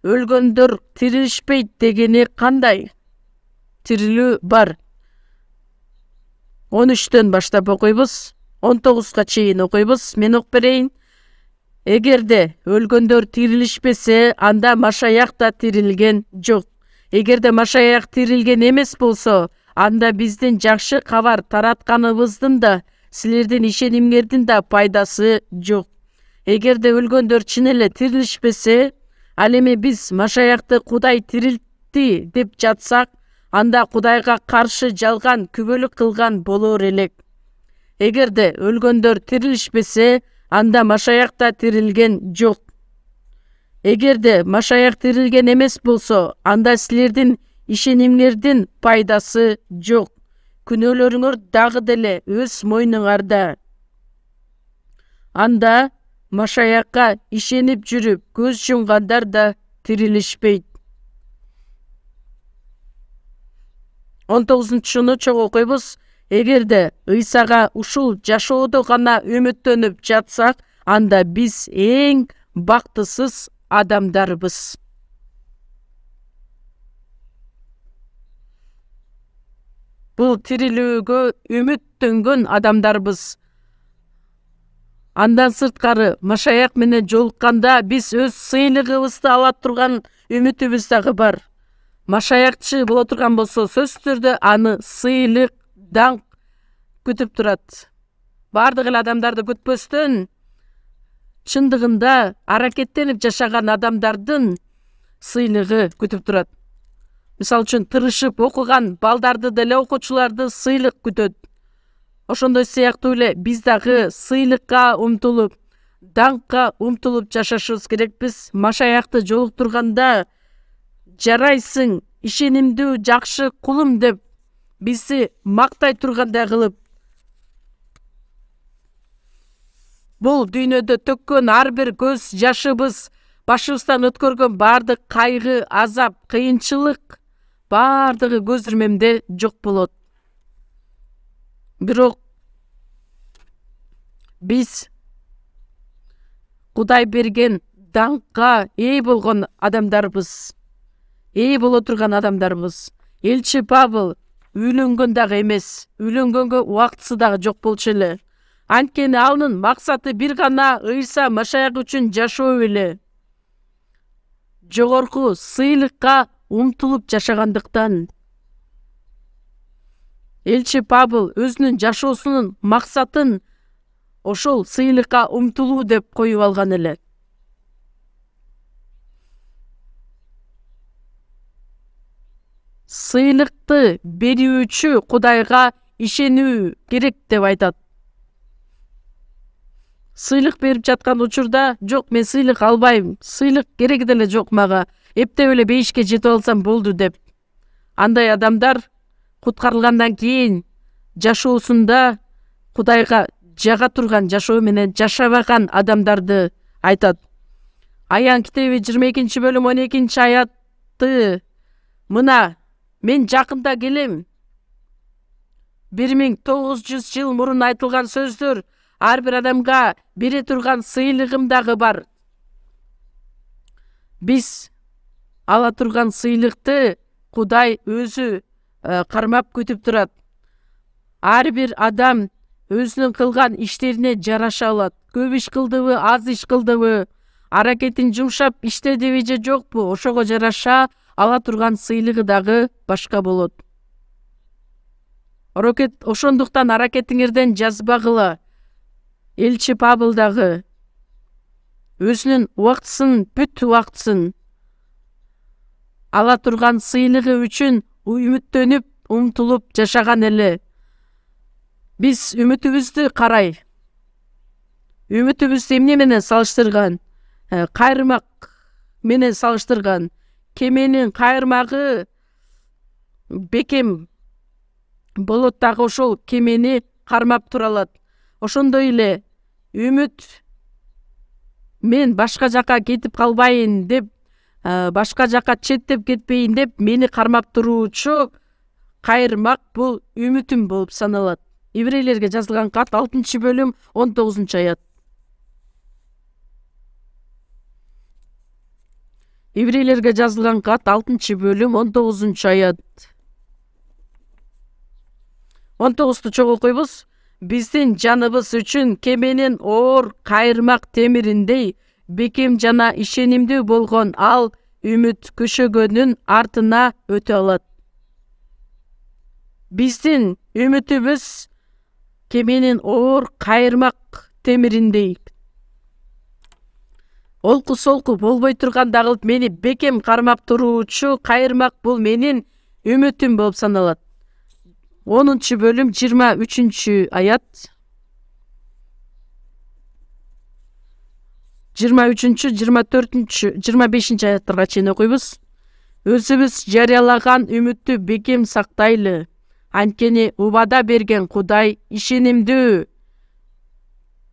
өлгөндөр тирилишпейт дегени кандай? Тирилүү бар. 13-төн баштап окуйбуз. 19-га чейин окуйбуз. Мен окуп берейин. Эгерде өлгөндөр тирилишпесе, анда Машаяк да тирилген жок. Эгерде Машаяк тирилген эмес болсо, анда биздин жакшы кабар таратканыбыздын да, силердин ишенимиңердин да пайдасы жок. Эгерде өлгөндөр чын эле тирилишпесе, ал эми биз Машаякты Кудай тирилтти деп жатсак, анда Кудайга каршы жалган күбөлүк кылган болор элек. Эгерде өлгөндөр тирилишпесе, анда Машаяк да тирилген жок. Эгерде Машаяк тирилген эмес болсо, анда силердин ишенимиңердин пайдасы жок. Күнөөлөрүңөр дагы деле өз мойнуңарда. Анда Машаякка ишенип жүрүп, көз жумгандар да тирилишпейт. 19-чуну чогуу окуйбуз. Эгерде Ыйсага ушул жашоодо гана үмүттөнүп жатсак, анда биз эң бактысыз адамдарбыз. Бул тирилүүгө үмүттөнгөн адамдарбыз. Андан сырткары Машаяк менен жолукканда биз өз сыйлыгыбызды ала турган үмүтүбүз дагы бар. Машаякчы боло турган болсо, сөзсүз түрдө аны сыйлык, даңк күтүп турат. Бардык эле адамдарды күтпөстөн, чындыгында аракеттенип жашаган адамдардын сыйлыгы күтүп турат. мисалы үчүн тырышып окуган балдарды деле окуучуларды сыйлык күтөт. Ошондой сыяктуу эле биз дагы сыйлыкка умтулуп, даңкка умтулуп жашашыбыз керекпиз. Машаякты жолуктурганда жарайсың, ишенимдүү, жакшы кулум деп бизди мактай тургандай кылып, бул дүйнөдө төккөн ар бир көз жашыбыз, башыбыздан өткөргөн баардык кайгы, азап, кыйынчылык баардыгы көз ирмемде жок болот. Бирок биз Кудай берген даңкка ээ болгон адамдарбыз. Ээ боло турган адамдарбыз. Элчи Павыл үйлөнгөн дагы эмес, үйлөнгөнгө убактысы дагы жок болчу эле. Анткени анын максаты бир гана Ыйса Машаяк үчүн жашоо эле. Жогорку сыйлыкка умтулуп жашагандыктан Элчи Павыл өзүнүн жашоосунун максатын ошол сыйлыкка умтулуу деп коюп алган эле. Сыйлыкты берүүчү Кудайга ишенүү керек деп айтат. Сыйлык берип жаткан учурда, жок мен сыйлык албайм, сыйлык кереги деле жок мага, эптеп эле бейишке жетип алсам болду деп. Андай адамдар куткарылгандан кийин жашоосунда Кудайга жага турган жашоо менен жашабаган адамдарды айтат. Аян китеби 22-бөлүм 12-аятты мына мен жакында келем. 1900 жыл мурун айтылган сөздөр, ар бир адамга бере турган сыйлыгым дагы бар. Биз ала турган сыйлыкты Кудай өзү кармап күтүп турат. Ар бир адам өзүнүн кылган иштерине жараша алат. Көп иш кылдыбы, аз иш кылдыбы, аракетин жумшап иштедиби же жокпу, ошого жараша ала турган сыйлыгы дагы башка болот. Ошондуктан аракетиңерден жазбагыла. Элчи Павыл дагы өзүнүн убактысын, бүт убактысын ала турган сыйлыгы үчүн үмүттөнүп, умтулуп жашаган эле. Биз үмүтүбүздү карай. Үмүтүбүздү эмне менен салыштырган? Кайрмак менен салыштырган. Кеменин кайрмагы бекем болот дагы ошол кемени кармап тура алат. Ошондой эле үмүт мен башка жака кетип калбайын деп, башка жака четтеп кетпейин деп мени кармап туруучу кайрмак бул үмүтүм болуп саналат. Ибрейлерге жазылган кат 6-бөлүм 19-аят. Ибрейлерге жазылган кат 6-бөлүм 19-аят. 19-ту чогуу окуйбуз. Биздин жаныбыз үчүн кеменин оор кайрмак темириндей бекем жана ишенимдүү болгон ал үмүт көшөгөнүн артына өтө алат. Биздин үмүтүбүз кеменин оор кайрмак темириндей. Олку солку болбой турганда кылып мени бекем кармап туруучу кайрмак бул менин үмүтүм болуп саналат. 10-бөлүм 23-аят. 23, 24, 25-аяттарга чейин окуйбуз. Өзүбүз жарыялаган үмүттү бекем сактайлы. Анткени убада берген Кудай ишенимдүү.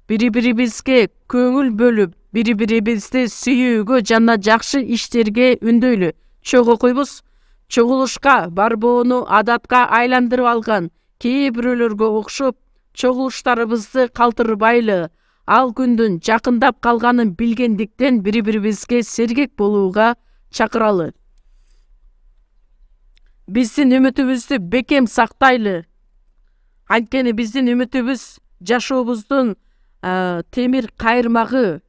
Бири-бирибизге көңүл бөлүп, бири-бирибизди сүйүүгө жана жакшы иштерге үндөйлү. Чогуу окуйбуз. Чогулушка барбоону адатка айландырып алган кээ бирөөлөргө окшоп, чогулуштарыбызды калтырбайлы. Ал күндүн жакындап калганын билгендиктен бири-бирибизге сергек болууга чакыралы. Биздин үмүтүбүздү бекем сактайлы. Анткени биздин үмүтүбүз жашообуздун темир кайрмагы.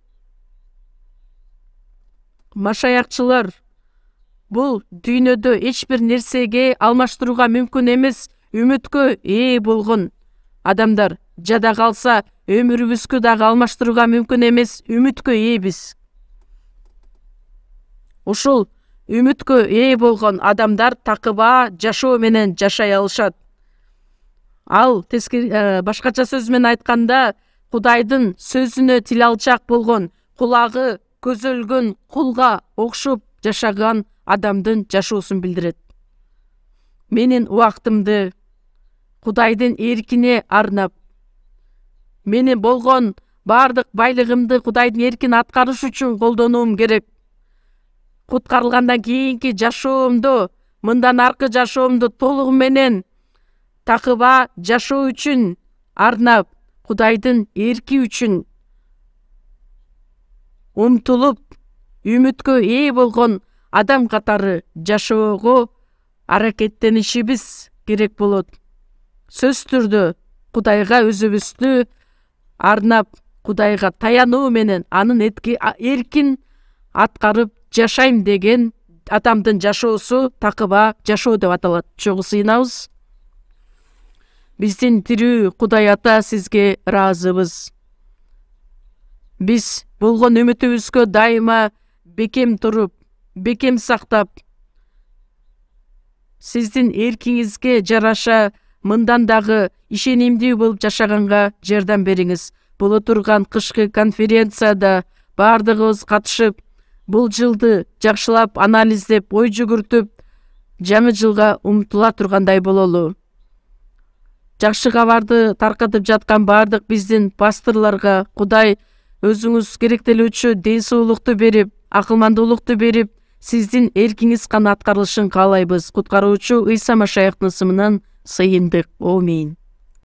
Машаякчылар бул дүйнөдө эч бир нерсеге алмаштырууга мүмкүн эмес үмүткө ээ болгон адамдар. Жада калса өмүрүбүзгө дагы алмаштырууга мүмкүн эмес үмүткө ээбиз. Ошол үмүткө ээ болгон адамдар такыба жашоо менен жашай алышат. Ал башкача сөз менен айтканда, Кудайдын сөзүнө тил алчак болгон, кулагы көзөлгөн кулга окшоп жашаган адамдын жашоосун билдирет. Менин убактымды Кудайдын эркине арнап, менин болгон бардык байлыгымды Кудайдын эркин аткарыш үчүн колдонуум керек. Куткарылгандан кийинки жашоомду, мындан аркы жашоомду толугу менен такыба жашоо үчүн арнап, Кудайдын эрки үчүн умтулуп, үмүткө ээ болгон адам катары жашоого аракеттенишибиз керек болот. Сөз түрдө Кудайга өзүбүздү арнап, Кудайга таянуу менен анын эркин аткарып жашайм деген адамдын жашоосу такыба жашоо деп аталат. Чогуу сыйынабыз. Биздин тирүү Кудай Ата сизге ыраазыбыз. Биз болгон үмүтүбүзгө дайыма бекем туруп, бекем сактап, сиздин эркиңизге жараша мындан дагы ишенимдүү болуп жашаганга жардам бериңиз. Боло турган кышкы конференцияда бардыгыбыз катышып, бул жылды жакшылап анализдеп, ой жүгүртүп, жаңы жылга умтула тургандай бололу. Жакшы кабарды таркатып жаткан бардык биздин пасторлорго Кудай өзүңүз керектелүүчү ден соолукту берип, акылмандуулукту берип, сиздин эркиңиз гана аткарылышын каалайбыз. Куткаруучу Ыйса Машаяктын ысымынан сыйындык. Аминь.